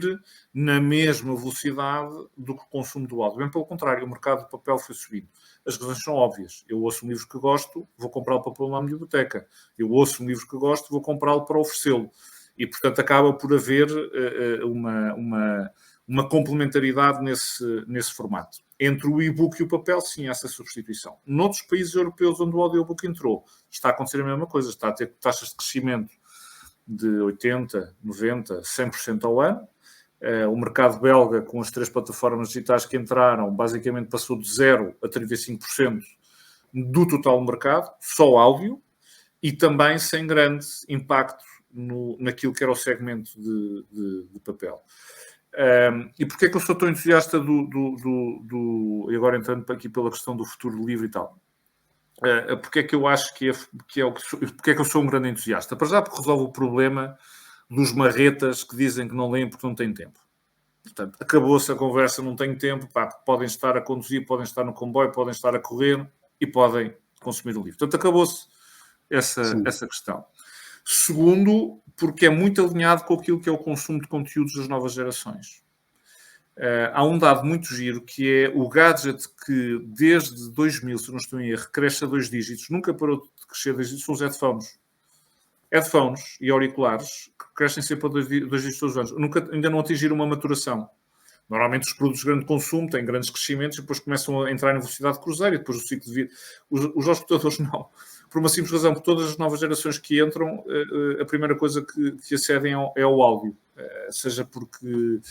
na mesma velocidade do que o consumo do áudio. Bem pelo contrário, o mercado de papel foi subindo. As razões são óbvias. Eu ouço um livro que gosto, vou comprá-lo para pôr na minha biblioteca. Eu ouço um livro que gosto, vou comprá-lo para oferecê-lo. E, portanto, acaba por haver uma complementaridade nesse formato. Entre o e-book e o papel, sim, há essa substituição. Noutros países europeus onde o audiobook entrou, está a acontecer a mesma coisa. Está a ter taxas de crescimento de 80%, 90%, 100% ao ano. O mercado belga, com as 3 plataformas digitais que entraram, basicamente passou de 0% a 35% do total do mercado, só áudio, e também sem grande impacto naquilo que era o segmento de papel. E porquê é que eu sou tão entusiasta e agora entrando aqui pela questão do futuro do livro e tal? Porque é que eu acho porque é que eu sou um grande entusiasta? Para já, porque resolve o problema dos marretas que dizem que não leem porque não têm tempo. Portanto, acabou-se a conversa, não tenho tempo, podem estar a conduzir, podem estar no comboio, podem estar a correr e podem consumir o livro. Portanto, acabou-se essa questão. Segundo, porque é muito alinhado com aquilo que é o consumo de conteúdos das novas gerações. há um dado muito giro que é o gadget que desde 2000, se não estou em erro, cresce a 2 dígitos, nunca parou de crescer a 2 dígitos, são os headphones. Headphones e auriculares que crescem sempre a 2 dígitos todos os anos. Ainda não atingiram uma maturação. Normalmente os produtos de grande consumo têm grandes crescimentos e depois começam a entrar em velocidade cruzeiro e depois o ciclo de vida. Os auscultadores não. Por uma simples razão, porque todas as novas gerações que entram, a primeira coisa que acedem é ao áudio. Seja porque,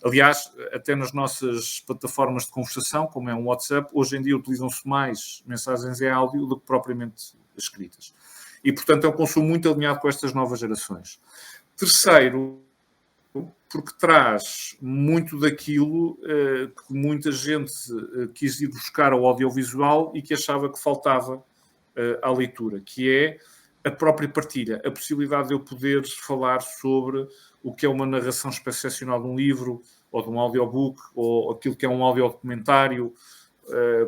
aliás, até nas nossas plataformas de conversação, como é um WhatsApp, hoje em dia utilizam-se mais mensagens em áudio do que propriamente escritas. E, portanto, é um consumo muito alinhado com estas novas gerações. Terceiro, porque traz muito daquilo que muita gente quis ir buscar ao audiovisual e que achava que faltava à leitura, que é a própria partilha, a possibilidade de eu poder falar sobre o que é uma narração excepcional de um livro, ou de um audiobook, ou aquilo que é um audiodocumentário,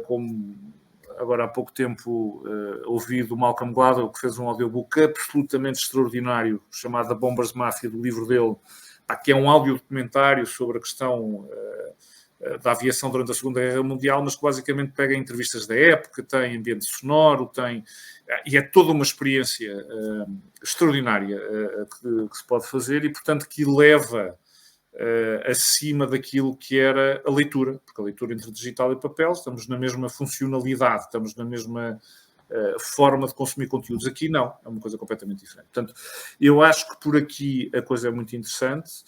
como agora há pouco tempo ouvi do Malcolm Gladwell, que fez um audiobook absolutamente extraordinário, chamado The Bombers Mafia, do livro dele, que é um audiodocumentário sobre a questão da aviação durante a Segunda Guerra Mundial, mas que basicamente pega entrevistas da época, tem ambiente sonoro, e é toda uma experiência extraordinária que se pode fazer e, portanto, que leva acima daquilo que era a leitura, porque a leitura entre digital e papel, estamos na mesma funcionalidade, estamos na mesma forma de consumir conteúdos. Aqui não, é uma coisa completamente diferente. Portanto, eu acho que por aqui a coisa é muito interessante.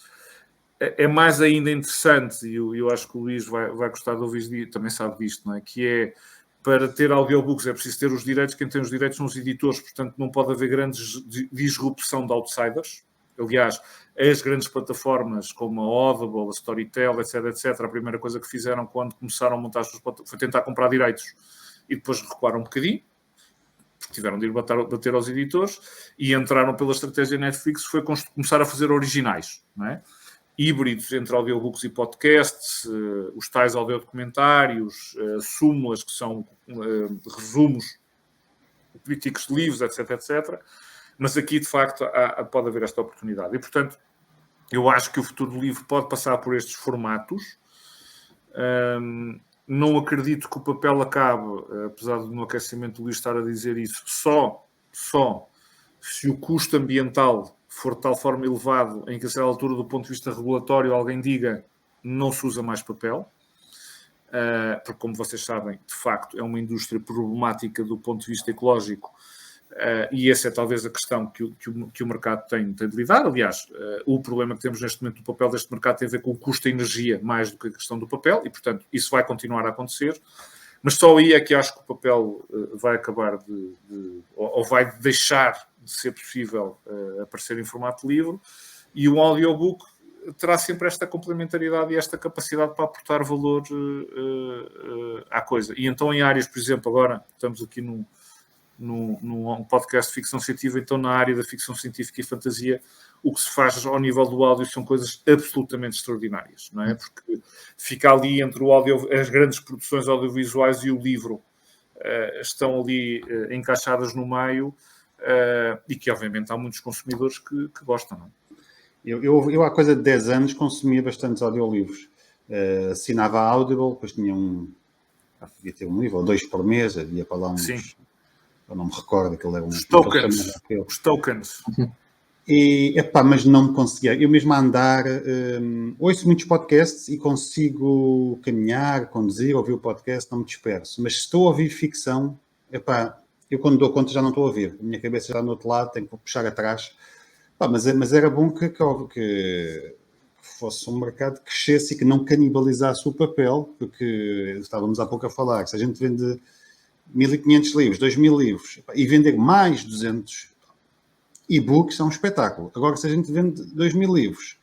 É mais ainda interessante, e eu acho que o Luís vai gostar de ouvir, também sabe disto, não é? Que é, para ter audiobooks é preciso ter os direitos, quem tem os direitos são os editores, portanto não pode haver grande disrupção de outsiders. Aliás, as grandes plataformas como a Audible, a Storytel, etc., a primeira coisa que fizeram quando começaram a montar as suas plataformas foi tentar comprar direitos e depois recuaram um bocadinho, porque tiveram de ir bater aos editores, e entraram pela estratégia Netflix, foi começar a fazer originais, não é? Híbridos entre audiobooks e podcasts, os tais audiodocumentários, súmulas, que são resumos críticos de livros, etc. Mas aqui, de facto, pode haver esta oportunidade. E, portanto, eu acho que o futuro do livro pode passar por estes formatos. Não acredito que o papel acabe, apesar do no aquecimento do Luís estar a dizer isso, só se o custo ambiental for de tal forma elevado em que a certa altura, do ponto de vista regulatório, alguém diga não se usa mais papel, porque, como vocês sabem, de facto, é uma indústria problemática do ponto de vista ecológico, e essa é talvez a questão que o mercado tem de lidar. Aliás, o problema que temos neste momento do papel deste mercado tem a ver com o custo da energia mais do que a questão do papel, e, portanto, isso vai continuar a acontecer. Mas só aí é que acho que o papel vai acabar ou vai deixar de ser possível aparecer em formato de livro, e o audiobook terá sempre esta complementariedade e esta capacidade para aportar valor à coisa. E então em áreas, por exemplo, agora estamos aqui num podcast de ficção científica, então na área da ficção científica e fantasia, o que se faz ao nível do áudio são coisas absolutamente extraordinárias, não é? Porque fica ali entre o áudio, as grandes produções audiovisuais e o livro estão ali encaixadas no meio, e que obviamente há muitos consumidores que gostam, não é? Eu há coisa de 10 anos consumia bastantes audiolivros. Assinava a Audible, depois tinha devia ter um livro ou 2 por mês, havia para lá uns... Sim. Eu não me recordo, aquele era um... Os tokens. Mas não me conseguia. Eu mesmo a andar, ouço muitos podcasts e consigo caminhar, conduzir, ouvir o podcast, não me disperso. Mas se estou a ouvir ficção, eu quando dou conta já não estou a ouvir. A minha cabeça já está no outro lado, tenho que puxar atrás. Mas era bom que fosse um mercado que crescesse e que não canibalizasse o papel, porque estávamos há pouco a falar, se a gente vende 1.500 livros, 2.000 livros, e vender mais 200 e-books, é um espetáculo. Agora, se a gente vende 2.000 livros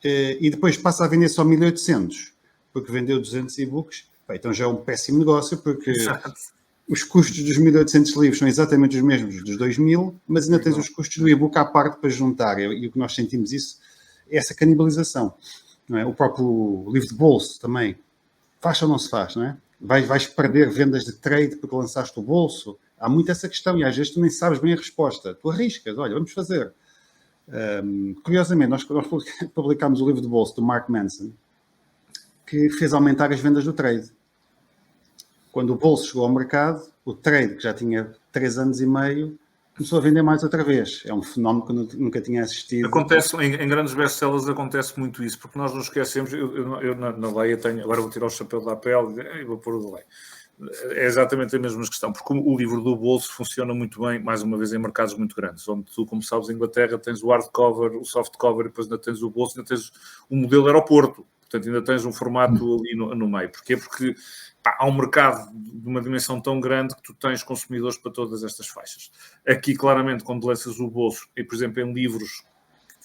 e depois passa a vender só 1.800, porque vendeu 200 e-books, então já é um péssimo negócio, porque... Exato. Os custos dos 1.800 livros são exatamente os mesmos dos 2.000, mas ainda tens os custos do e-book à parte para juntar. E o que nós sentimos isso é essa canibalização. Não é? O próprio livro de bolso também. Faz ou não se faz, não é? Vais perder vendas de trade porque lançaste o bolso. Há muito essa questão e às vezes tu nem sabes bem a resposta. Tu arriscas, olha, vamos fazer. Curiosamente, nós publicámos o livro de bolso do Mark Manson que fez aumentar as vendas do trade. Quando o bolso chegou ao mercado, o trade, que já tinha 3 anos e meio, começou a vender mais outra vez. É um fenómeno que eu nunca tinha assistido. Acontece, em grandes best-sellers acontece muito isso, porque nós nos esquecemos, eu na Leia tenho, agora vou tirar o chapéu da pele e vou pôr o da Leia. É exatamente a mesma questão, porque o livro do bolso funciona muito bem, mais uma vez, em mercados muito grandes, onde tu, como sabes, em Inglaterra tens o hardcover, o softcover, e depois ainda tens o bolso, ainda tens o modelo aeroporto, portanto ainda tens um formato ali no meio. Porquê? Porque há um mercado de uma dimensão tão grande que tu tens consumidores para todas estas faixas. Aqui, claramente, quando lanças o bolso, e por exemplo em livros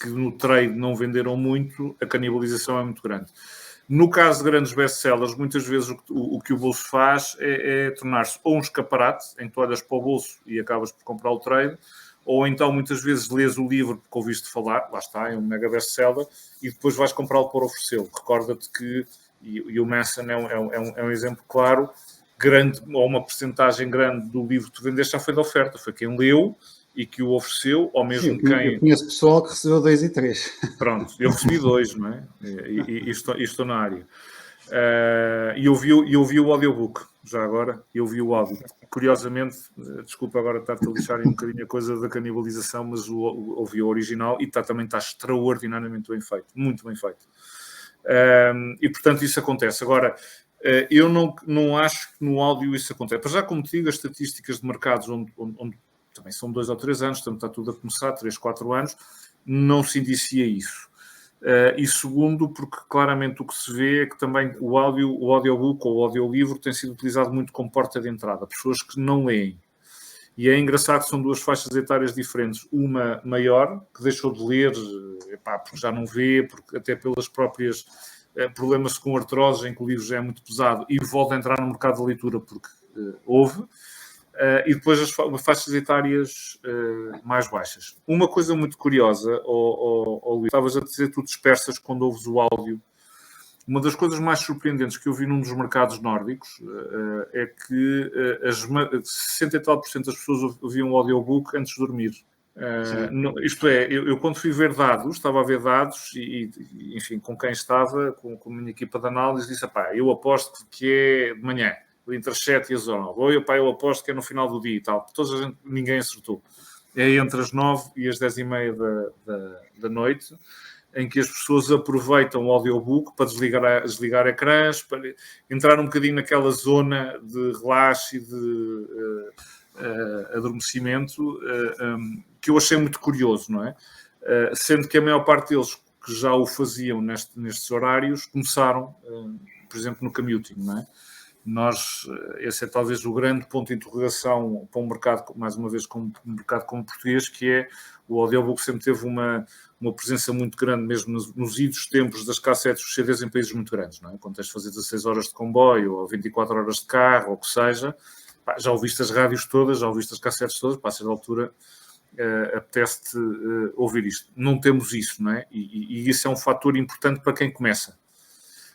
que no trade não venderam muito, a canibalização é muito grande. No caso de grandes best-sellers, muitas vezes o que o bolso faz é tornar-se ou um escaparate, em que tu olhas para o bolso e acabas por comprar o trade, ou então muitas vezes lês o livro porque ouviste falar, lá está, é um mega best-seller, e depois vais comprá-lo para oferecê-lo. Recorda-te que, e o Manson é um exemplo claro, grande, ou uma percentagem grande do livro que tu vendeste já foi da oferta, foi quem leu e que o ofereceu, ou mesmo quem... Eu conheço pessoal que recebeu 2 e 3. Pronto, eu recebi 2, não é? E estou na área. E eu vi o audiobook, já agora, eu vi o áudio. Curiosamente, desculpa agora estar-te a lixar um bocadinho a coisa da canibalização, mas ouvi o original e também está extraordinariamente bem feito, muito bem feito. E portanto isso acontece. Agora, eu não acho que no áudio isso acontece. Mas já como te digo, as estatísticas de mercados onde também são 2 ou 3 anos, portanto está tudo a começar, 3, 4 anos, não se indicia isso. E segundo, porque claramente o que se vê é que também o audiobook ou o audiolivro tem sido utilizado muito como porta de entrada, pessoas que não leem. E é engraçado que são 2 faixas etárias diferentes. Uma maior, que deixou de ler, porque já não vê, porque até pelas próprias problemas com artrose, em que o livro já é muito pesado, e volta a entrar no mercado da leitura porque houve. E depois as faixas etárias mais baixas. Uma coisa muito curiosa, Luís, estavas a dizer que tu dispersas quando ouves o áudio. Uma das coisas mais surpreendentes que eu vi num dos mercados nórdicos é que 60 e tal % das pessoas ouviam o audiobook antes de dormir. Isto é, eu quando fui ver dados, estava a ver dados e enfim, com quem estava, com a minha equipa de análise, disse, eu aposto que é de manhã, entre as 7 e as 9. Ou eu aposto que é no final do dia e tal. Ninguém acertou. É entre as 9 e as 10h30 da noite, em que as pessoas aproveitam o audiobook para desligar ecrãs, para entrar um bocadinho naquela zona de relaxo e de adormecimento, que eu achei muito curioso, não é? Sendo que a maior parte deles que já o faziam nestes horários começaram, por exemplo, no commuting, não é? Esse é talvez o grande ponto de interrogação para um mercado, mais uma vez, como um mercado como o português, que é o audiobook sempre teve uma presença muito grande, mesmo nos idos tempos das cassetes dos CDs em países muito grandes, não é? Quando tens de fazer 16 horas de comboio ou 24 horas de carro, ou o que seja, já ouviste as rádios todas, já ouviste as cassetes todas, para a certa altura apetece-te ouvir isto. Não temos isso, não é? E isso é um fator importante para quem começa.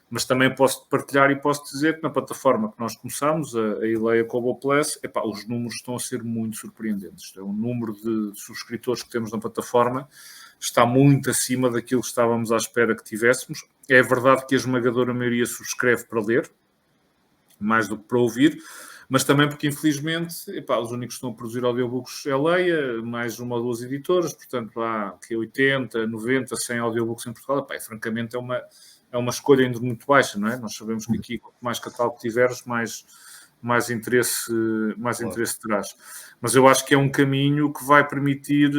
Mas também posso partilhar e posso dizer que na plataforma que nós começámos, a Ileia Kobo Plus, os números estão a ser muito surpreendentes. O número de subscritores que temos na plataforma está muito acima daquilo que estávamos à espera que tivéssemos. É verdade que a esmagadora maioria subscreve para ler, mais do que para ouvir, mas também porque, infelizmente, os únicos que estão a produzir audiobooks é a Leia, mais 1 ou 2 editoras, portanto há 80, 90, 100 audiobooks em Portugal. Francamente é uma escolha ainda muito baixa, não é? Nós sabemos que aqui, quanto mais catálogo tiveres, mais interesse terás. Mas eu acho que é um caminho que vai permitir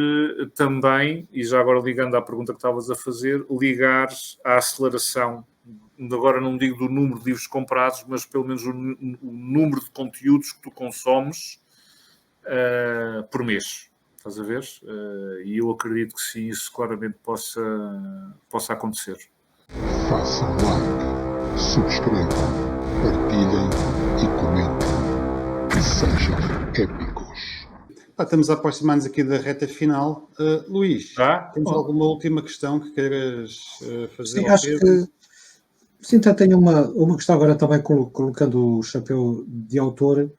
também, e já agora ligando à pergunta que estavas a fazer, ligar à aceleração, agora não digo do número de livros comprados, mas pelo menos o número de conteúdos que tu consomes por mês. Estás a ver? E eu acredito que sim, isso claramente possa acontecer. Façam like, subscrevam, partilhem e comentem. Que sejam épicos. Estamos a aproximar-nos aqui da reta final. Luís, tens alguma última questão que queiras fazer? Sim, acho que sim, tenho uma questão agora também colocando o chapéu de autor.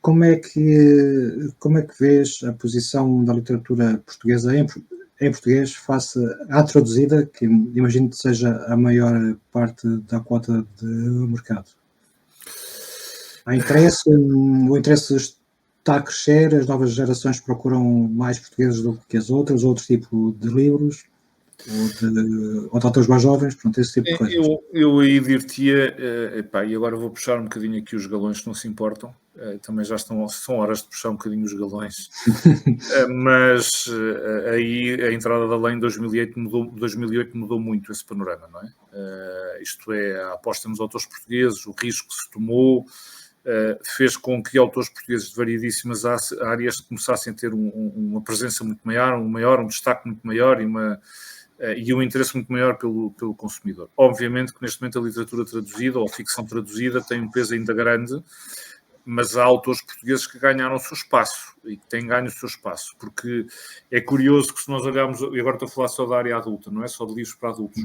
Como é que vês a posição da literatura portuguesa em português face à traduzida, que imagino que seja a maior parte da quota de mercado? Há interesse, o interesse está a crescer, as novas gerações procuram mais portugueses do que as outras, outro tipo de livros, ou de autores mais jovens, pronto, esse tipo de coisas. Eu aí dir-te-ia, e agora vou puxar um bocadinho aqui os galões, se não se importam, também já são horas de puxar um bocadinho os galões, mas aí a entrada da lei em 2008 mudou muito esse panorama, não é? Isto é, a aposta nos autores portugueses, o risco que se tomou, fez com que autores portugueses de variedíssimas áreas começassem a ter uma presença muito maior, um destaque muito maior e um interesse muito maior pelo consumidor. Obviamente que neste momento a literatura traduzida ou a ficção traduzida tem um peso ainda grande, mas há autores portugueses que ganharam o seu espaço e que têm ganho o seu espaço, porque é curioso que se nós olharmos, e agora estou a falar só da área adulta, não é só de livros para adultos,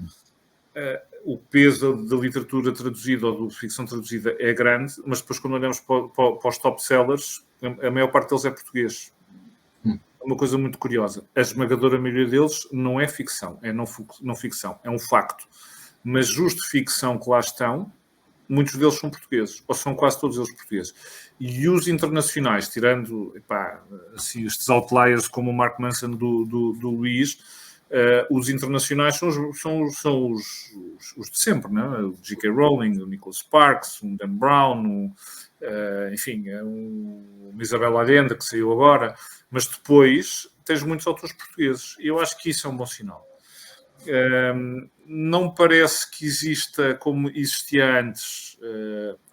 o peso da literatura traduzida ou da ficção traduzida é grande, mas depois quando olhamos para os top sellers, a maior parte deles é português. É uma coisa muito curiosa. A esmagadora maioria deles não é ficção, é não ficção, é um facto. Mas justo ficção que lá estão, muitos deles são portugueses, ou são quase todos eles portugueses. E os internacionais, tirando assim, estes outliers como o Mark Manson do Luís, os internacionais são os de sempre, não é? O J.K. Rowling, o Nicholas Sparks, o Dan Brown, enfim, o Isabel Allende, que saiu agora, mas depois tens muitos autores portugueses. E eu acho que isso é um bom sinal. Não parece que exista, como existia antes,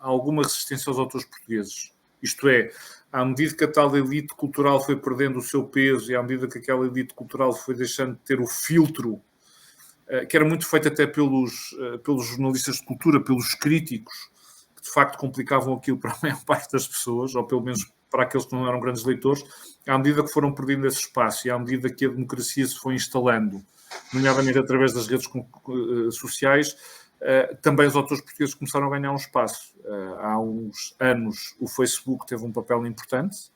alguma resistência aos autores portugueses. Isto é, à medida que a tal elite cultural foi perdendo o seu peso e à medida que aquela elite cultural foi deixando de ter o filtro, que era muito feito até pelos jornalistas de cultura, pelos críticos, que de facto complicavam aquilo para a maior parte das pessoas, ou pelo menos para aqueles que não eram grandes leitores, à medida que foram perdendo esse espaço e à medida que a democracia se foi instalando, nomeadamente através das redes sociais, também os autores portugueses começaram a ganhar um espaço. Há uns anos o Facebook teve um papel importante.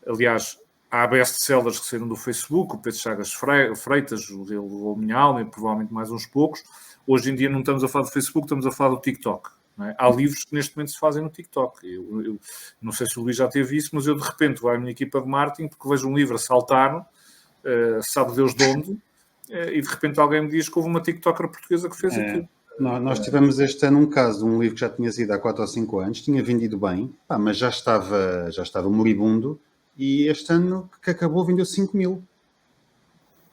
Aliás, há best-sellers que saíram do Facebook, o Pedro Chagas Freitas, o dele levou Minha Alma e provavelmente mais uns poucos. Hoje em dia não estamos a falar do Facebook, estamos a falar do TikTok. Não é? Há livros que neste momento se fazem no TikTok. Eu não sei se o Luís já teve isso, mas eu de repente vou à minha equipa de marketing porque vejo um livro a saltar, sabe Deus de onde, e de repente alguém me diz que houve uma TikToker portuguesa que fez aquilo. Nós tivemos este ano um caso de um livro que já tinha sido há 4 ou 5 anos, tinha vendido bem, mas já estava moribundo, e este ano que acabou vendeu 5 mil.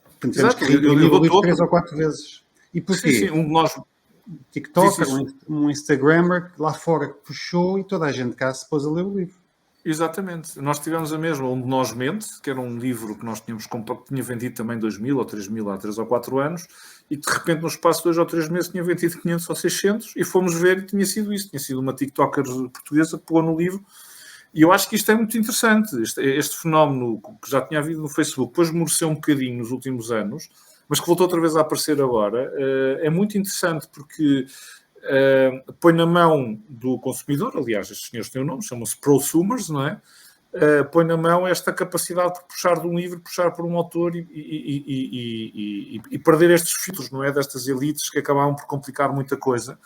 Portanto, tivemos que reimprimir o livro 3 ou 4 vezes. E porquê? Sim, um de nós... TikToker, um Instagrammer lá fora que puxou e toda a gente cá se pôs a ler o livro. Exatamente. Nós tivemos a mesma, um de Nós Mente, que era um livro que nós tínhamos tinha vendido também 2.000 ou 3.000 há 3 ou 4 anos, e de repente no espaço de 2 ou 3 meses tinha vendido 500 ou 600, e fomos ver e tinha sido isso. Tinha sido uma TikToker portuguesa que pegou no livro. E eu acho que isto é muito interessante. Este fenómeno que já tinha havido no Facebook, depois mereceu um bocadinho nos últimos anos, mas que voltou outra vez a aparecer agora, é muito interessante porque põe na mão do consumidor, aliás, estes senhores têm o nome, chamam-se prosumers, não é? Põe na mão esta capacidade de puxar de um livro, puxar por um autor e perder estes filtros, não é? Destas elites que acabavam por complicar muita coisa.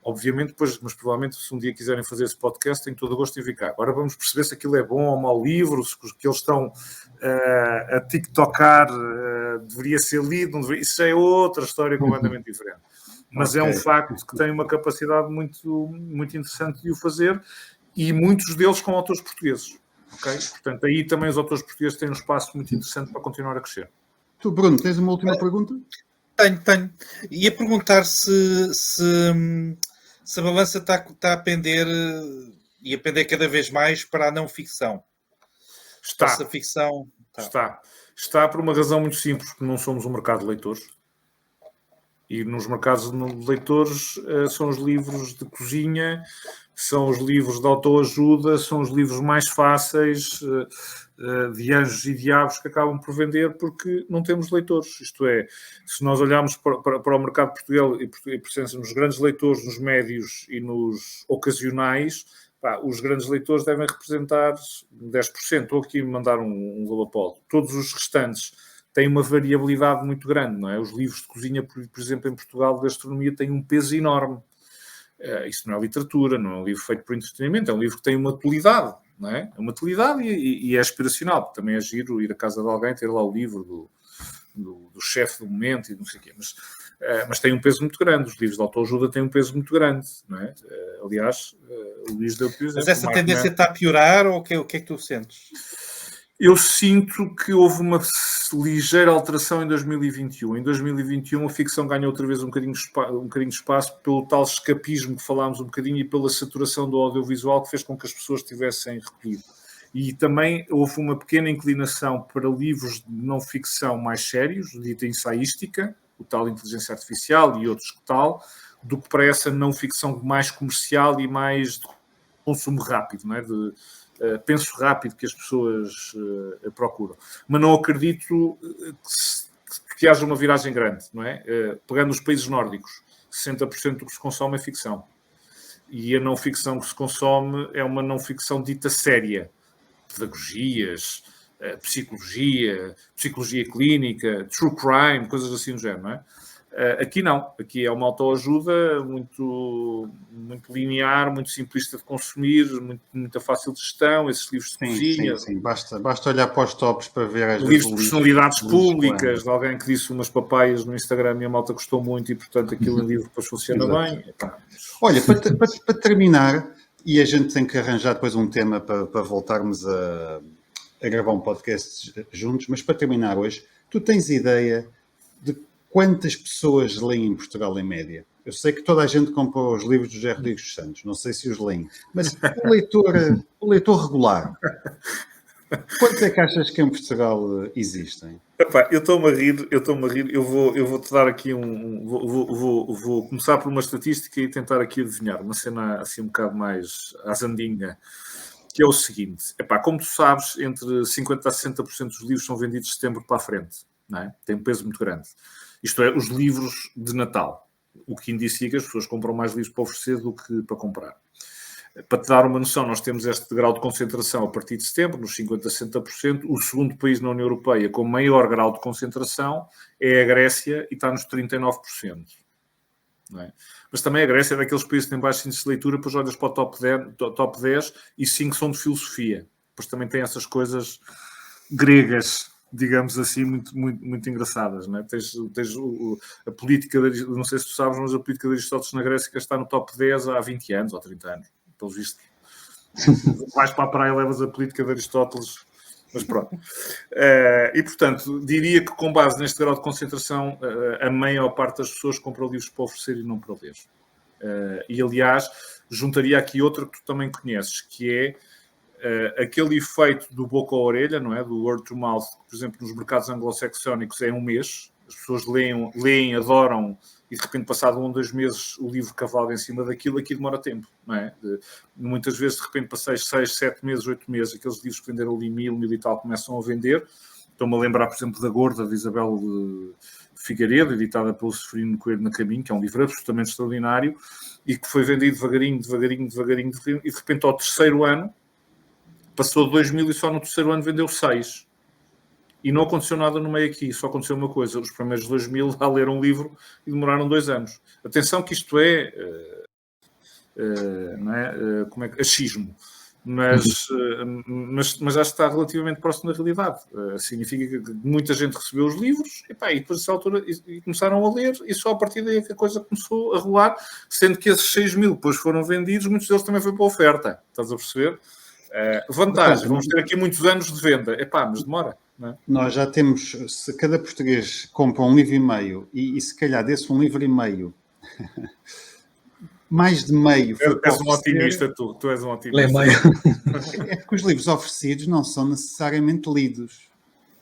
Obviamente, mas provavelmente se um dia quiserem fazer esse podcast, tenho todo o gosto em ficar. Agora vamos perceber se aquilo é bom ou mau livro, se que eles estão a TikTokar deveria ser lido, não deveria. Isso já é outra história completamente diferente. Mas é um facto que tem uma capacidade muito, muito interessante de o fazer, e muitos deles com autores portugueses. Okay? Portanto, aí também os autores portugueses têm um espaço muito interessante para continuar a crescer. Tu, Bruno, tens uma última pergunta? Tenho. Ia perguntar se a balança está a pender e a pender cada vez mais para a não ficção. Está. Essa ficção... Está por uma razão muito simples, porque não somos um mercado de leitores. E nos mercados de leitores são os livros de cozinha, são os livros de autoajuda, são os livros mais fáceis de anjos e diabos que acabam por vender porque não temos leitores. Isto é, se nós olharmos para o mercado de Portugal e pensamos nos grandes leitores, nos médios e nos ocasionais, os grandes leitores devem representar 10%. Estou aqui a mandar um valor. Todos os restantes tem uma variabilidade muito grande, não é? Os livros de cozinha, por exemplo, em Portugal, de gastronomia, têm um peso enorme. Isso não é literatura, não é um livro feito por entretenimento, é um livro que tem uma utilidade, não é? É uma utilidade e é aspiracional, porque também é giro ir à casa de alguém, ter lá o livro do chefe do momento e não sei o quê, mas tem um peso muito grande. Os livros de autoajuda têm um peso muito grande, não é? Aliás, o Luís deu por exemplo. Mas essa tendência está a piorar ou o que é que tu sentes? Eu sinto que houve uma ligeira alteração em 2021. Em 2021 a ficção ganhou outra vez um bocadinho de espaço pelo tal escapismo que falámos um bocadinho e pela saturação do audiovisual que fez com que as pessoas tivessem recolhido. E também houve uma pequena inclinação para livros de não ficção mais sérios, dita ensaística, o tal inteligência artificial e outros que tal, do que para essa não ficção mais comercial e mais de consumo rápido, não é? Penso rápido que as pessoas procuram. Mas não acredito que haja uma viragem grande, não é? Pegando os países nórdicos, 60% do que se consome é ficção. E a não ficção que se consome é uma não ficção dita séria. Pedagogias, psicologia clínica, true crime, coisas assim do género, não é? Aqui não, aqui é uma autoajuda muito linear, muito simplista de consumir, muito fácil de gestão, esses livros de cozinha. Sim. Basta olhar para os tops para ver as livros de personalidades públicas, de alguém que disse umas papaias no Instagram e a malta gostou muito e, portanto, aquilo em livro depois funciona bem. Olha, para terminar, e a gente tem que arranjar depois um tema para voltarmos a gravar um podcast juntos, mas para terminar hoje, tu tens ideia de quantas pessoas leem em Portugal em média? Eu sei que toda a gente compra os livros do José Rodrigues dos Santos, não sei se os leem, mas o leitor regular, quantos é que achas que em Portugal existem? Epá, eu estou-me a rir, eu vou-te dar aqui vou começar por uma estatística e tentar aqui adivinhar, uma cena assim um bocado mais azandinha, que é o seguinte, epá, como tu sabes, entre 50% a 60% dos livros são vendidos de setembro para a frente, não é? Tem um peso muito grande. Isto é, os livros de Natal. O que indicia que as pessoas compram mais livros para oferecer do que para comprar. Para te dar uma noção, nós temos este grau de concentração a partir de setembro, nos 50% a 60%. O segundo país na União Europeia com maior grau de concentração é a Grécia e está nos 39%. Não é? Mas também a Grécia é daqueles países que têm baixo índice de leitura, depois olhas para o top 10 e 5 são de filosofia. Depois também tem essas coisas gregas, digamos assim, muito engraçadas, não é? Tens a política, não sei se tu sabes, mas a política de Aristóteles na Grécia está no top 10 há 20 anos ou 30 anos, pelo visto. Vais para a praia e levas a política de Aristóteles, mas pronto. E, portanto, diria que com base neste grau de concentração, a maior parte das pessoas compra livros para oferecer e não para ler. E, aliás, juntaria aqui outra que tu também conheces, que é aquele efeito do boca a orelha, não é? Do word to mouth, que, por exemplo, nos mercados anglo-saxónicos é um mês, as pessoas leem, adoram, e de repente, passado 1 ou 2 meses, o livro cavalga em cima daquilo, aqui demora tempo, não é? Muitas vezes, de repente, passei 6, 7 meses, 8 meses, aqueles livros que venderam ali 1000 e tal começam a vender. Estou-me a lembrar, por exemplo, da Gorda, de Isabel de Figueiredo, editada pelo Severino Coelho na Caminho, que é um livro absolutamente extraordinário, e que foi vendido devagarinho, e de repente, ao terceiro ano, passou de 2000 e só no terceiro ano vendeu 6. E não aconteceu nada no meio aqui, só aconteceu uma coisa. Os primeiros 2000 a ler um livro e demoraram 2 anos. Atenção que isto não é? Como é que achismo. Mas já está relativamente próximo da realidade. Significa que muita gente recebeu os livros e depois dessa altura e começaram a ler e só a partir daí que a coisa começou a rolar, sendo que esses 6.000 depois foram vendidos, muitos deles também foi para a oferta. Estás a perceber? Vantagem, vamos ter aqui muitos anos de venda. Mas demora. Não é? Nós já temos, se cada português compra 1,5 livro e se calhar desse 1,5 livro, mais de meio... És um otimista, tu és um otimista. É porque os livros oferecidos não são necessariamente lidos.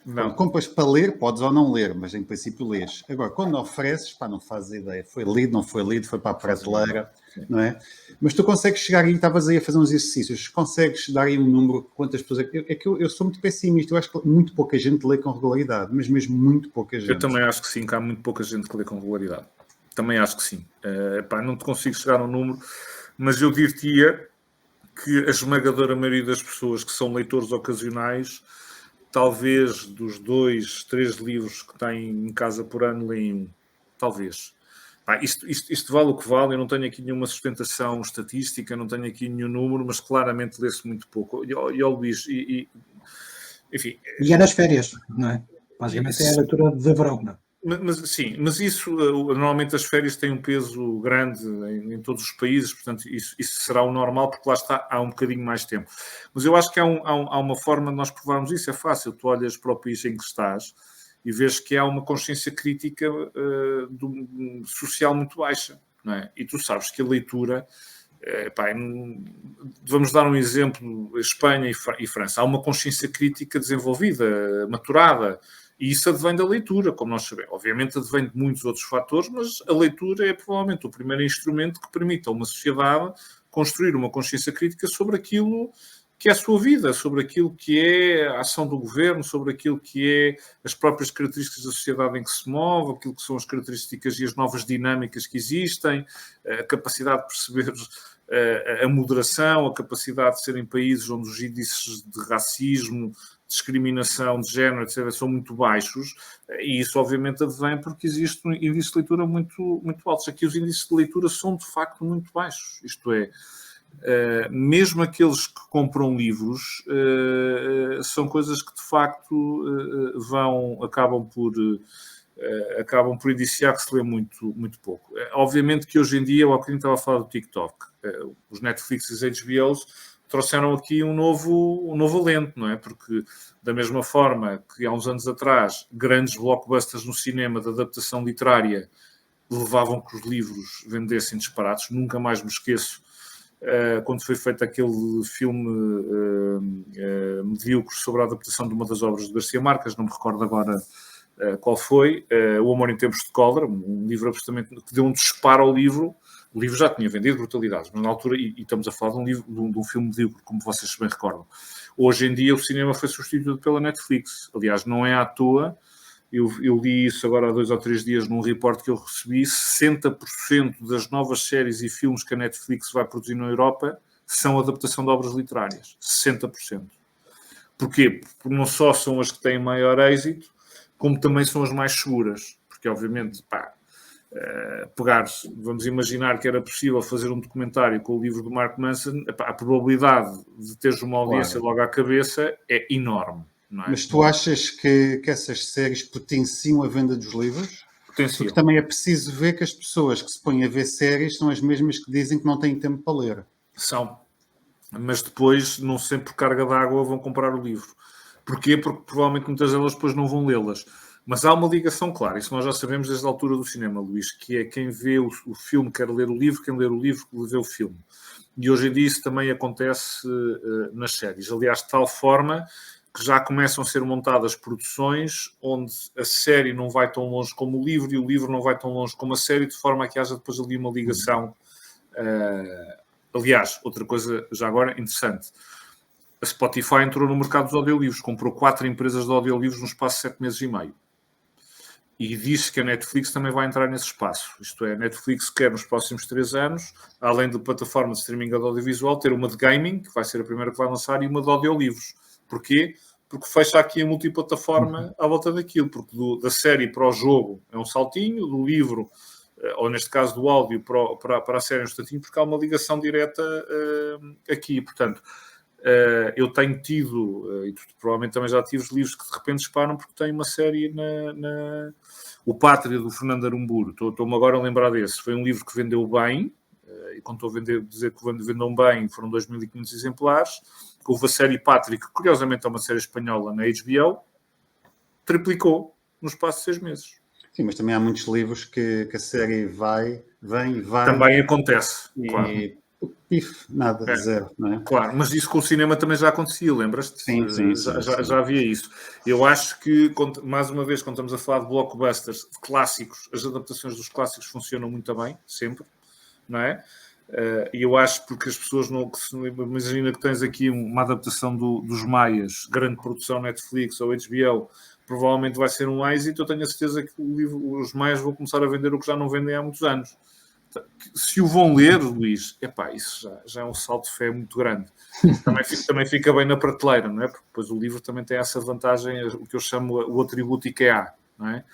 Não. Quando compras para ler, podes ou não ler, mas em princípio lês. Agora, quando ofereces, não fazes ideia. Foi lido, não foi lido, foi para a prateleira, não é? Mas tu consegues chegar aí, estavas aí a fazer uns exercícios, consegues dar aí um número, quantas pessoas... É que eu sou muito pessimista, eu acho que muito pouca gente lê com regularidade, mas mesmo muito pouca gente. Eu também acho que sim, que há muito pouca gente que lê com regularidade. Também acho que sim. Não te consigo chegar a um número, mas eu diria que a esmagadora maioria das pessoas que são leitores ocasionais talvez dos 2, 3 livros que têm em casa por ano, leem um. Talvez. Pá, isto vale o que vale, eu não tenho aqui nenhuma sustentação estatística, não tenho aqui nenhum número, mas claramente lê-se muito pouco. E Luís, enfim... E é nas férias, não é? Basicamente é a leitura de verão, não é? Mas isso, normalmente as férias têm um peso grande em todos os países, portanto isso será o normal, porque lá está, há um bocadinho mais tempo. Mas eu acho que há uma forma de nós provarmos isso, é fácil, tu olhas para o país em que estás e vês que há uma consciência crítica social muito baixa, não é? E tu sabes que a leitura... vamos dar um exemplo, Espanha e França, há uma consciência crítica desenvolvida, maturada, e isso advém da leitura, como nós sabemos. Obviamente advém de muitos outros fatores, mas a leitura é provavelmente o primeiro instrumento que permite a uma sociedade construir uma consciência crítica sobre aquilo que é a sua vida, sobre aquilo que é a ação do governo, sobre aquilo que é as próprias características da sociedade em que se move, aquilo que são as características e as novas dinâmicas que existem, a capacidade de perceber a moderação, a capacidade de serem países onde os índices de racismo, discriminação de género, etc., são muito baixos, e isso obviamente advém porque existe um índice de leitura muito, muito altos. Aqui os índices de leitura são de facto muito baixos, isto é, mesmo aqueles que compram livros são coisas que de facto acabam por indiciar que se lê muito, muito pouco. Obviamente que hoje em dia, eu há bocadinho estava a falar do TikTok, os Netflix e os HBOs trouxeram aqui um novo alento, não é? Porque da mesma forma que há uns anos atrás grandes blockbusters no cinema de adaptação literária levavam que os livros vendessem disparados, nunca mais me esqueço quando foi feito aquele filme medíocre sobre a adaptação de uma das obras de Garcia Marques, não me recordo agora qual foi, O Amor em Tempos de Cólera, um livro absolutamente que deu um disparo ao livro. O livro já tinha vendido brutalidades, mas na altura, e estamos a falar de um filme medíocre, como vocês bem recordam. Hoje em dia o cinema foi substituído pela Netflix. Aliás, não é à toa, eu li isso agora há 2 ou 3 dias num report que eu recebi, 60% das novas séries e filmes que a Netflix vai produzir na Europa são adaptação de obras literárias. 60%. Porquê? Porque não só são as que têm maior êxito, como também são as mais seguras. Porque, obviamente, vamos imaginar que era possível fazer um documentário com o livro do Mark Manson, a probabilidade de teres uma audiência logo à cabeça é enorme. Não é? Mas tu achas que essas séries potenciam a venda dos livros? Potenciam. Porque também é preciso ver que as pessoas que se põem a ver séries são as mesmas que dizem que não têm tempo para ler. São. Mas depois, não sempre por carga d'água, vão comprar o livro. Porquê? Porque provavelmente muitas delas depois não vão lê-las. Mas há uma ligação clara, isso nós já sabemos desde a altura do cinema, Luís, que é quem vê o filme quer ler o livro, quem ler o livro quer ver o filme. E hoje em dia isso também acontece nas séries. Aliás, de tal forma que já começam a ser montadas produções onde a série não vai tão longe como o livro e o livro não vai tão longe como a série, de forma a que haja depois ali uma ligação. Aliás, outra coisa já agora interessante, a Spotify entrou no mercado dos audiolivros, comprou 4 empresas de audiolivros no espaço de 7 meses e meio. E diz que a Netflix também vai entrar nesse espaço. Isto é, a Netflix quer nos próximos 3 anos, além da plataforma de streaming de audiovisual, ter uma de gaming, que vai ser a primeira que vai lançar, e uma de audiolivros. Porquê? Porque fecha aqui a multiplataforma à volta daquilo. Porque da série para o jogo é um saltinho, do livro, ou neste caso do áudio, para a série é um instantinho, porque há uma ligação direta aqui. Portanto, eu tenho tido, e tu provavelmente também já tive livros que de repente disparam porque tem uma série O Pátria, do Fernando Aramburu. Estou-me agora a lembrar desse. Foi um livro que vendeu bem, e quando estou a dizer que vendam bem, foram 2.500 exemplares. Houve a série Pátria, que curiosamente é uma série espanhola na HBO, triplicou no espaço de 6 meses. Sim, mas também há muitos livros que a série vem e vai. Também acontece, claro. Pif, nada, zero, não é? Claro, mas isso com o cinema também já acontecia, lembras-te? Sim. Já havia isso. Eu acho que, mais uma vez, quando estamos a falar de blockbusters, de clássicos, as adaptações dos clássicos funcionam muito bem, sempre, não é? E eu acho porque as pessoas não... Imagina que tens aqui uma adaptação dos Maias, grande produção Netflix ou HBO, provavelmente vai ser um êxito. Eu tenho a certeza que os Maias vão começar a vender o que já não vendem há muitos anos. Se o vão ler, Luís, isso já é um salto de fé muito grande. Também fica bem na prateleira, não é? Porque depois o livro também tem essa vantagem, o que eu chamo o atributo IKEA, não é?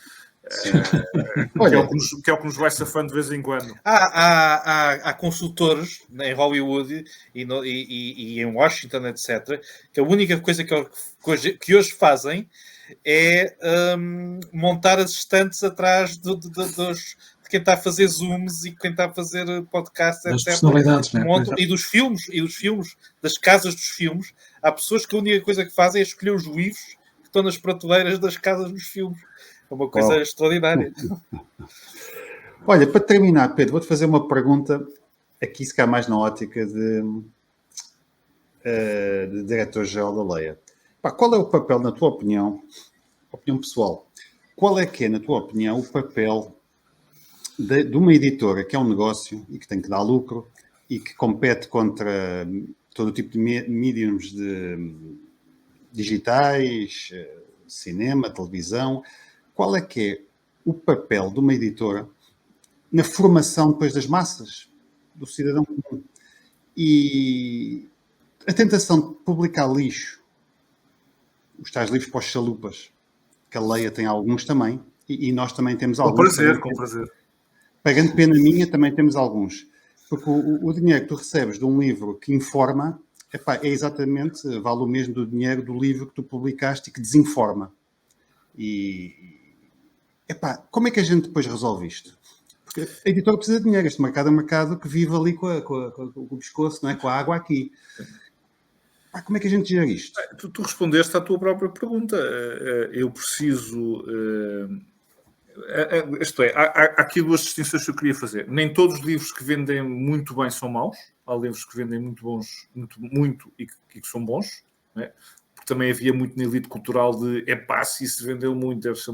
Que é o que nos vai safando de vez em quando. Há consultores em Hollywood e em Washington, etc., que a única coisa que hoje fazem é montar as estantes atrás de quem está a fazer zooms e quem está a fazer podcasts, Das etc. personalidades, né? E dos filmes, das casas dos filmes. Há pessoas que a única coisa que fazem é escolher os livros que estão nas prateleiras das casas dos filmes. É uma coisa extraordinária. Olha, para terminar, Pedro, vou-te fazer uma pergunta aqui, se calhar mais na ótica de diretor-geral da Leia. Qual é o papel, na tua opinião pessoal, qual é que é, na tua opinião, o papel de uma editora que é um negócio e que tem que dar lucro e que compete contra todo o tipo de mediums digitais, cinema, televisão? Qual é que é o papel de uma editora na formação depois das massas, do cidadão comum? E a tentação de publicar lixo, os tais livros para os chalupas, que a Leia tem alguns também, e nós também temos alguns. Com prazer. Pagando pena minha, também temos alguns. Porque o dinheiro que tu recebes de um livro que informa, é exatamente, vale o mesmo do dinheiro do livro que tu publicaste e que desinforma. E, como é que a gente depois resolve isto? Porque a editora precisa de dinheiro. Este mercado é um mercado que vive ali com o pescoço, não é? Com a água aqui. Como é que a gente gera isto? Tu respondeste à tua própria pergunta. Eu preciso... Isto é, há aqui duas distinções que eu queria fazer. Nem todos os livros que vendem muito bem são maus. Há livros que vendem muito bons, muito e que são bons, não é? Porque também havia muito na elite cultural de se isso vendeu muito, deve ser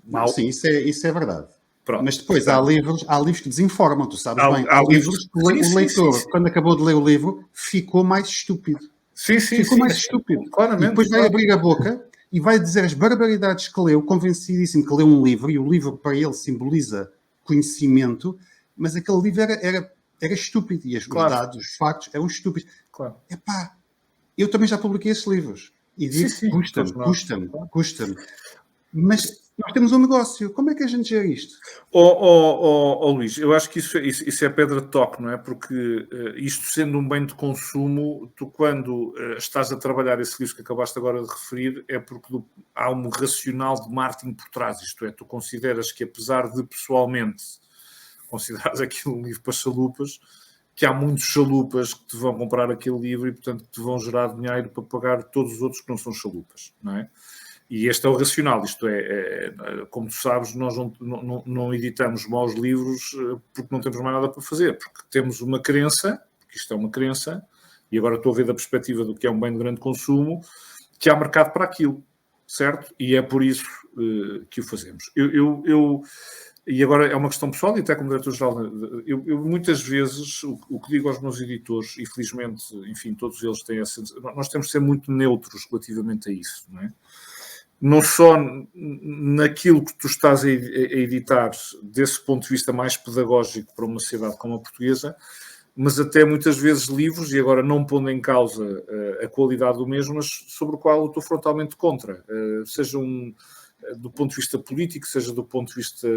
mau. Sim, isso é verdade. Pronto. Mas depois há livros que desinformam, tu sabes bem. Há livros que o leitor, quando acabou de ler o livro, ficou mais estúpido. Ficou mais estúpido. Claramente, e depois vai abrir a boca e vai dizer as barbaridades que leu, convencidíssimo que leu um livro, e o livro para ele simboliza conhecimento, mas aquele livro era estúpido, e os dados, os factos eram estúpidos. Claro. Eu também já publiquei esses livros, e digo, custa-me. Mas nós temos um negócio, como é que a gente gera isto? Luís, eu acho que isso é pedra de toque, não é? Porque isto sendo um bem de consumo, tu quando estás a trabalhar esse livro que acabaste agora de referir, é porque há um racional de marketing por trás, isto é, tu consideras que apesar de pessoalmente considerares aquilo um livro para chalupas, que há muitos chalupas que te vão comprar aquele livro e, portanto, te vão gerar dinheiro para pagar todos os outros que não são chalupas, não é? E este é o racional, isto é como tu sabes, nós não editamos maus livros porque não temos mais nada para fazer, porque temos uma crença, porque isto é uma crença, e agora estou a ver da perspectiva do que é um bem de grande consumo, que há mercado para aquilo, certo? E é por isso que o fazemos. E agora é uma questão pessoal, e até como diretor-geral, eu muitas vezes, o que digo aos meus editores, e felizmente, enfim, todos eles têm essa... Nós temos de ser muito neutros relativamente a isso, não é? Não só naquilo que tu estás a editar desse ponto de vista mais pedagógico para uma sociedade como a portuguesa, mas até muitas vezes livros, e agora não pondo em causa a qualidade do mesmo, mas sobre o qual eu estou frontalmente contra. Seja do ponto de vista político, seja do ponto de vista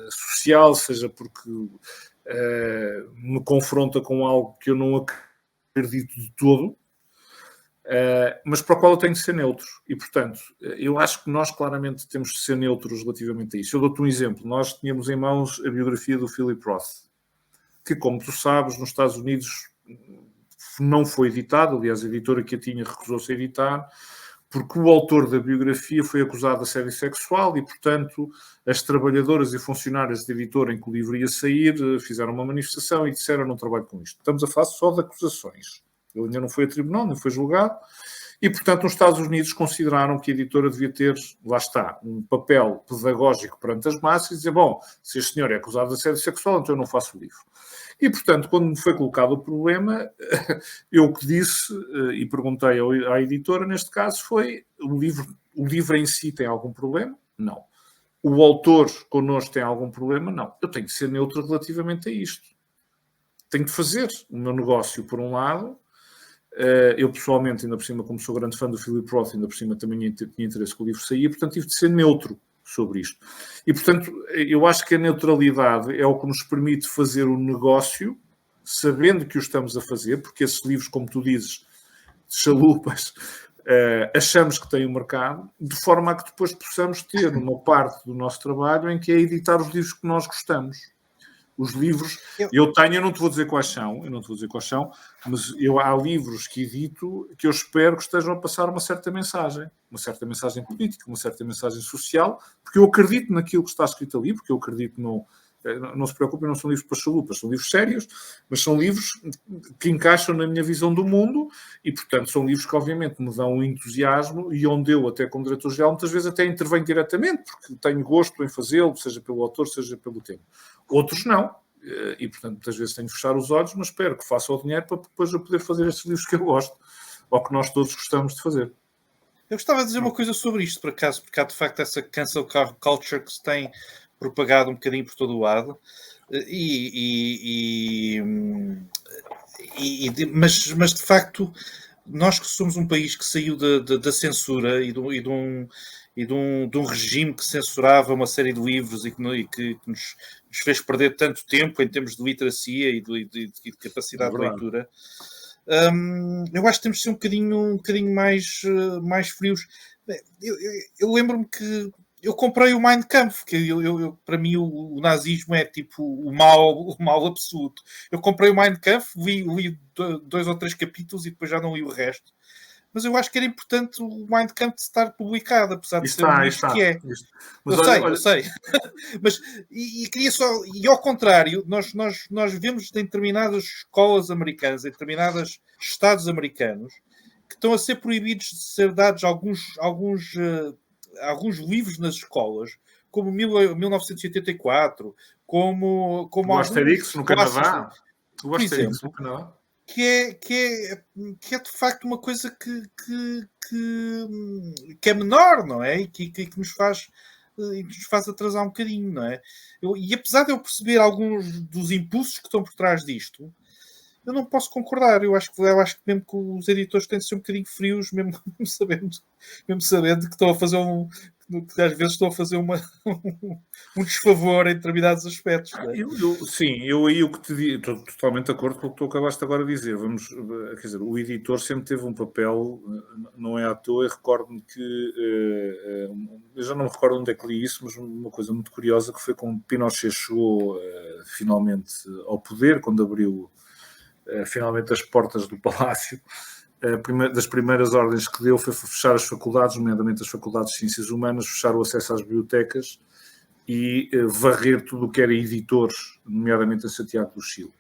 social, seja porque me confronta com algo que eu não acredito de todo, mas para o qual eu tenho de ser neutro. E, portanto, eu acho que nós claramente temos de ser neutros relativamente a isso. Eu dou-te um exemplo. Nós tínhamos em mãos a biografia do Philip Roth, que, como tu sabes, nos Estados Unidos não foi editado. Aliás, a editora que a tinha recusou-se a editar, porque o autor da biografia foi acusado de assédio sexual e, portanto, as trabalhadoras e funcionárias da editora em que o livro ia sair fizeram uma manifestação e disseram: não trabalho com isto. Estamos a falar só de acusações. Ele ainda não foi a tribunal, nem foi julgado. E, portanto, os Estados Unidos consideraram que a editora devia ter, lá está, um papel pedagógico perante as massas e dizer: bom, se este senhor é acusado de assédio sexual, então eu não faço o livro. E, portanto, quando me foi colocado o problema, eu o que disse e perguntei à editora, neste caso, foi: o livro em si tem algum problema? Não. o autor connosco tem algum problema? Não. Eu tenho que ser neutro relativamente a isto. Tenho de fazer o meu negócio, por um lado. Eu, pessoalmente, ainda por cima, como sou grande fã do Philip Roth, ainda por cima também tinha interesse que o livro saía, portanto, tive de ser neutro sobre isto. E, portanto, eu acho que a neutralidade é o que nos permite fazer o negócio, sabendo que o estamos a fazer, porque esses livros, como tu dizes, chalupas, achamos que têm o mercado, de forma a que depois possamos ter uma parte do nosso trabalho em que é editar os livros que nós gostamos. Os livros, eu não te vou dizer quais são, mas há livros que edito que eu espero que estejam a passar uma certa mensagem política, uma certa mensagem social, porque eu acredito naquilo que está escrito ali, porque eu acredito não se preocupem, não são livros para chalupas, são livros sérios, mas são livros que encaixam na minha visão do mundo e, portanto, são livros que, obviamente, me dão um entusiasmo e onde eu, até como diretor-geral, muitas vezes até intervenho diretamente, porque tenho gosto em fazê-lo, seja pelo autor, seja pelo tema. Outros não. E, portanto, muitas vezes tenho de fechar os olhos, mas espero que faça o dinheiro para depois eu poder fazer estes livros que eu gosto, ou que nós todos gostamos de fazer. Eu gostava de dizer uma coisa sobre isto, por acaso, porque há, de facto, essa cancel culture que se tem propagado um bocadinho por todo o lado, mas de facto, nós que somos um país que saiu da censura e de um regime que censurava uma série de livros e que nos fez perder tanto tempo em termos de literacia e de capacidade de leitura, eu acho que temos de ser um bocadinho mais frios. Eu lembro-me que eu comprei o Mein Kampf, que para mim o nazismo é tipo o mal absoluto. Eu comprei o Mein Kampf, li 2 ou 3 capítulos e depois já não li o resto. Mas eu acho que era importante o Mein Kampf estar publicado, apesar de ser um livro que é. Mas eu sei. Mas, queria só... E ao contrário, nós vemos em determinadas escolas americanas, em determinados estados americanos, que estão a ser proibidos de ser dados alguns livros nas escolas, como 1984, como o Asterix no Canadá. O Asterix no Canadá. Que é de facto uma coisa que é menor, não é? E que nos faz atrasar um bocadinho, não é? E apesar de eu perceber alguns dos impulsos que estão por trás disto, eu não posso concordar. Eu acho que mesmo que os editores têm de ser um bocadinho frios, mesmo sabendo que estão a fazer que às vezes estão a fazer um desfavor em determinados aspectos. Não é? Sim, eu aí o que te digo, estou totalmente de acordo com o que tu acabaste agora de dizer. Quer dizer, o editor sempre teve um papel, não é à toa. Eu recordo-me que, eu já não me recordo onde é que li isso, mas uma coisa muito curiosa que foi quando Pinochet chegou finalmente ao poder, quando abriu finalmente as portas do palácio. Das primeiras ordens que deu foi fechar as faculdades, nomeadamente as faculdades de Ciências Humanas, fechar o acesso às bibliotecas e varrer tudo o que era editores, nomeadamente em Santiago do Chile.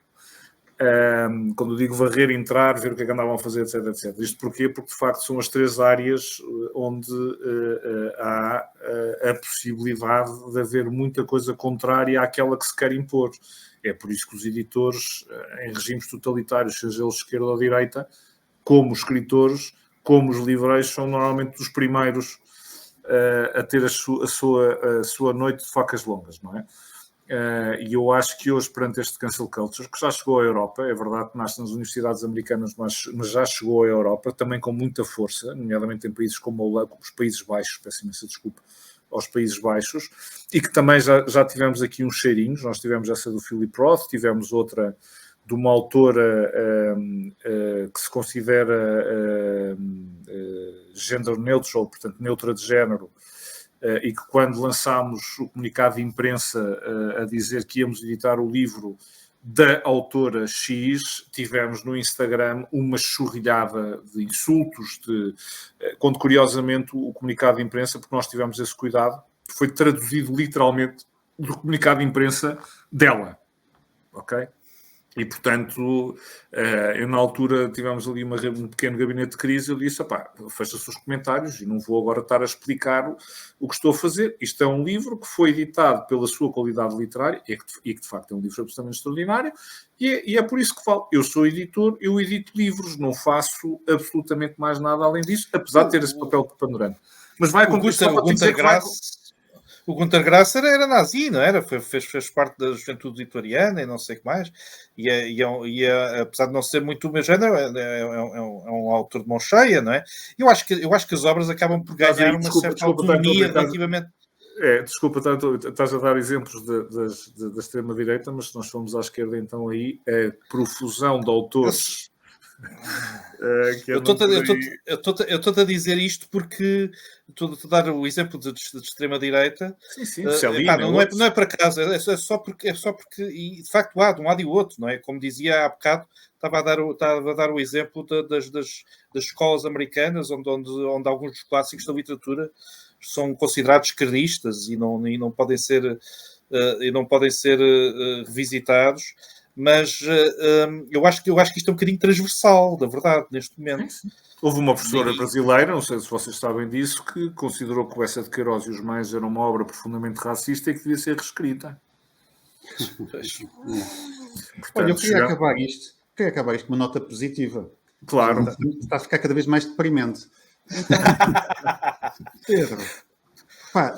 Quando digo varrer, entrar, ver o que é que andavam a fazer, etc, etc. Isto porquê? Porque, de facto, são as 3 áreas onde há a possibilidade de haver muita coisa contrária àquela que se quer impor. É por isso que os editores, em regimes totalitários, seja eles de esquerda ou direita, como os escritores, como os livreiros, são normalmente os primeiros a ter a sua noite de facas longas, não é? E eu acho que hoje, perante este cancel culture, que já chegou à Europa, é verdade que nasce nas universidades americanas, mas já chegou à Europa, também com muita força, nomeadamente em países como os Países Baixos, peço imensa desculpa, aos Países Baixos, e que também já tivemos aqui uns cheirinhos. Nós tivemos essa do Philip Roth, tivemos outra de uma autora que se considera gender neutral, portanto neutra de género, e que quando lançámos o comunicado de imprensa a dizer que íamos editar o livro da autora X, tivemos no Instagram uma churrilhada de insultos, quando curiosamente o comunicado de imprensa, porque nós tivemos esse cuidado, foi traduzido literalmente do comunicado de imprensa dela, ok? E, portanto, eu na altura tivemos ali um pequeno gabinete de crise. Eu disse, fecha-se os comentários e não vou agora estar a explicar o que estou a fazer. Isto é um livro que foi editado pela sua qualidade literária e que de facto é um livro absolutamente extraordinário, e é por isso que falo. Eu sou editor, eu edito livros, não faço absolutamente mais nada além disso, apesar de ter esse papel de panorama. Mas vai acontecer. O Gunter Grass era nazi, não era? Fez parte da juventude vitoriana e não sei o que mais. Apesar de não ser muito o meu género, é um autor de mão cheia, não é? Eu acho que as obras acabam por ganhar uma certa autonomia relativamente... Desculpa, estás a dar exemplos da extrema-direita, mas se nós formos à esquerda, então aí é profusão de autores. Eu estou-te a dizer isto porque estou a dar o exemplo de extrema-direita. Sim, não é por acaso, é só porque, e de facto há de um lado e o outro, não é? Como dizia há bocado, estava a dar o exemplo das escolas americanas, onde alguns dos clássicos da literatura são considerados esquerdistas e não podem ser revisitados. Mas eu acho que isto é um bocadinho transversal, da verdade, neste momento. Sim. Houve uma professora brasileira, não sei se vocês sabem disso, que considerou que o Bessa de Queiroz e os Mais era uma obra profundamente racista e que devia ser reescrita. Portanto, olha, eu queria acabar isto com uma nota positiva. Claro. Está a ficar cada vez mais deprimente. Então, Pedro,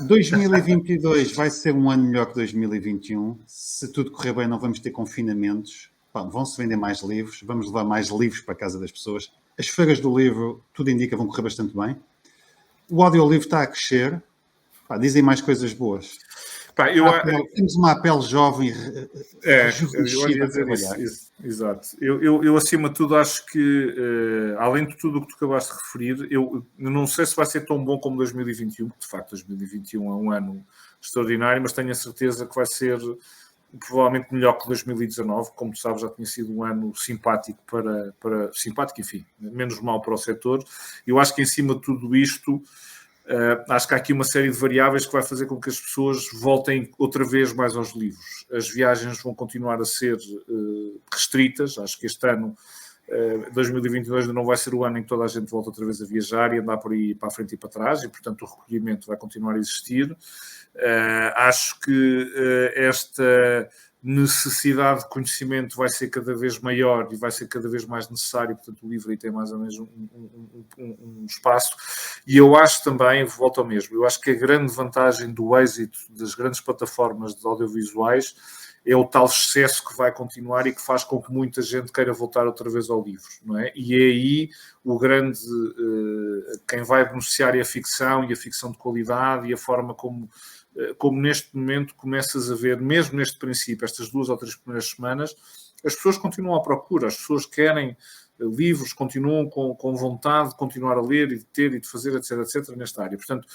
2022 vai ser um ano melhor que 2021. Se tudo correr bem, não vamos ter confinamentos. Vão-se vender mais livros. Vamos levar mais livros para a casa das pessoas. As feiras do livro, tudo indica, vão correr bastante bem. O audiolivro está a crescer. Dizem mais coisas boas. Temos uma apelo jovem. Eu ia dizer isso. Exato. Eu, acima de tudo, acho que, além de tudo o que tu acabaste de referir, eu não sei se vai ser tão bom como 2021, porque, de facto, 2021 é um ano extraordinário, mas tenho a certeza que vai ser provavelmente melhor que 2019. Como tu sabes, já tinha sido um ano simpático simpático, enfim, menos mal para o setor. Eu acho que, em cima de tudo isto, acho que há aqui uma série de variáveis que vai fazer com que as pessoas voltem outra vez mais aos livros. As viagens vão continuar a ser restritas. Acho que este ano, 2022, não vai ser o ano em que toda a gente volta outra vez a viajar e andar por aí para a frente e para trás, e, portanto, o recolhimento vai continuar a existir. Acho que esta necessidade de conhecimento vai ser cada vez maior e vai ser cada vez mais necessário, portanto o livro aí tem mais ou menos um espaço. E eu acho também, volto ao mesmo, eu acho que a grande vantagem do êxito das grandes plataformas de audiovisuais é o tal excesso que vai continuar e que faz com que muita gente queira voltar outra vez ao livro, não é? E é aí o grande, quem vai beneficiar é a ficção, e a ficção de qualidade, e a forma como neste momento começas a ver, mesmo neste princípio, estas 2 ou 3 primeiras semanas, as pessoas continuam à procura, as pessoas querem livros, continuam com vontade de continuar a ler e de ter e de fazer, etc, nesta área. Portanto,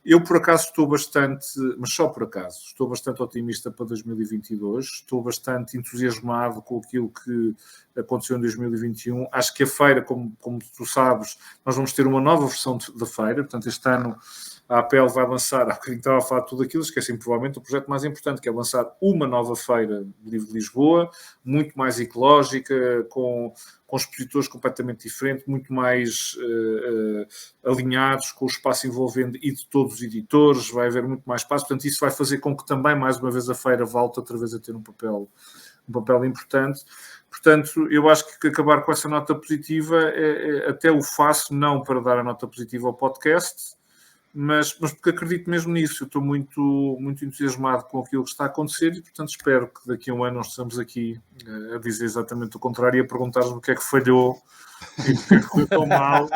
eu por acaso estou bastante, mas só por acaso, estou bastante otimista para 2022, estou bastante entusiasmado com aquilo que aconteceu em 2021. Acho que a feira, como tu sabes, nós vamos ter uma nova versão da feira, portanto este ano a APEL vai lançar, há bocadinho estava a falar de tudo aquilo, esqueci provavelmente o projeto mais importante, que é lançar uma nova feira de livro de Lisboa, muito mais ecológica, com expositores completamente diferentes, muito mais alinhados com o espaço envolvendo e de todos os editores, vai haver muito mais espaço, portanto isso vai fazer com que também, mais uma vez, a feira volte outra vez a ter um papel importante. Portanto, eu acho que acabar com essa nota positiva, até o faço, não para dar a nota positiva ao podcast, mas porque acredito mesmo nisso. Eu estou muito, muito entusiasmado com aquilo que está a acontecer e, portanto, espero que daqui a um ano nós estejamos aqui a dizer exatamente o contrário e a perguntar-nos o que é que falhou e porque é que correu tão mal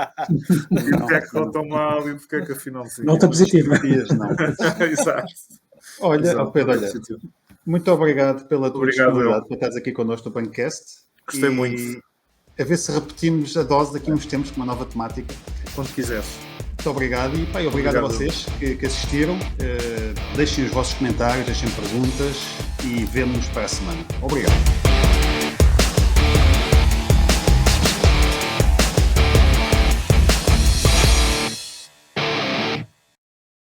e porque é que correu tão mal e porque é que afinal se... Nota positiva. Exato. Olha, Pedro, muito obrigado pela tua disponibilidade para estares aqui connosco no Pancast. Gostei muito. A ver se repetimos a dose daqui a uns tempos com uma nova temática. Quando quiseres. Muito obrigado e obrigado a vocês que assistiram. Deixem os vossos comentários, deixem perguntas e vemo-nos para a semana. Obrigado.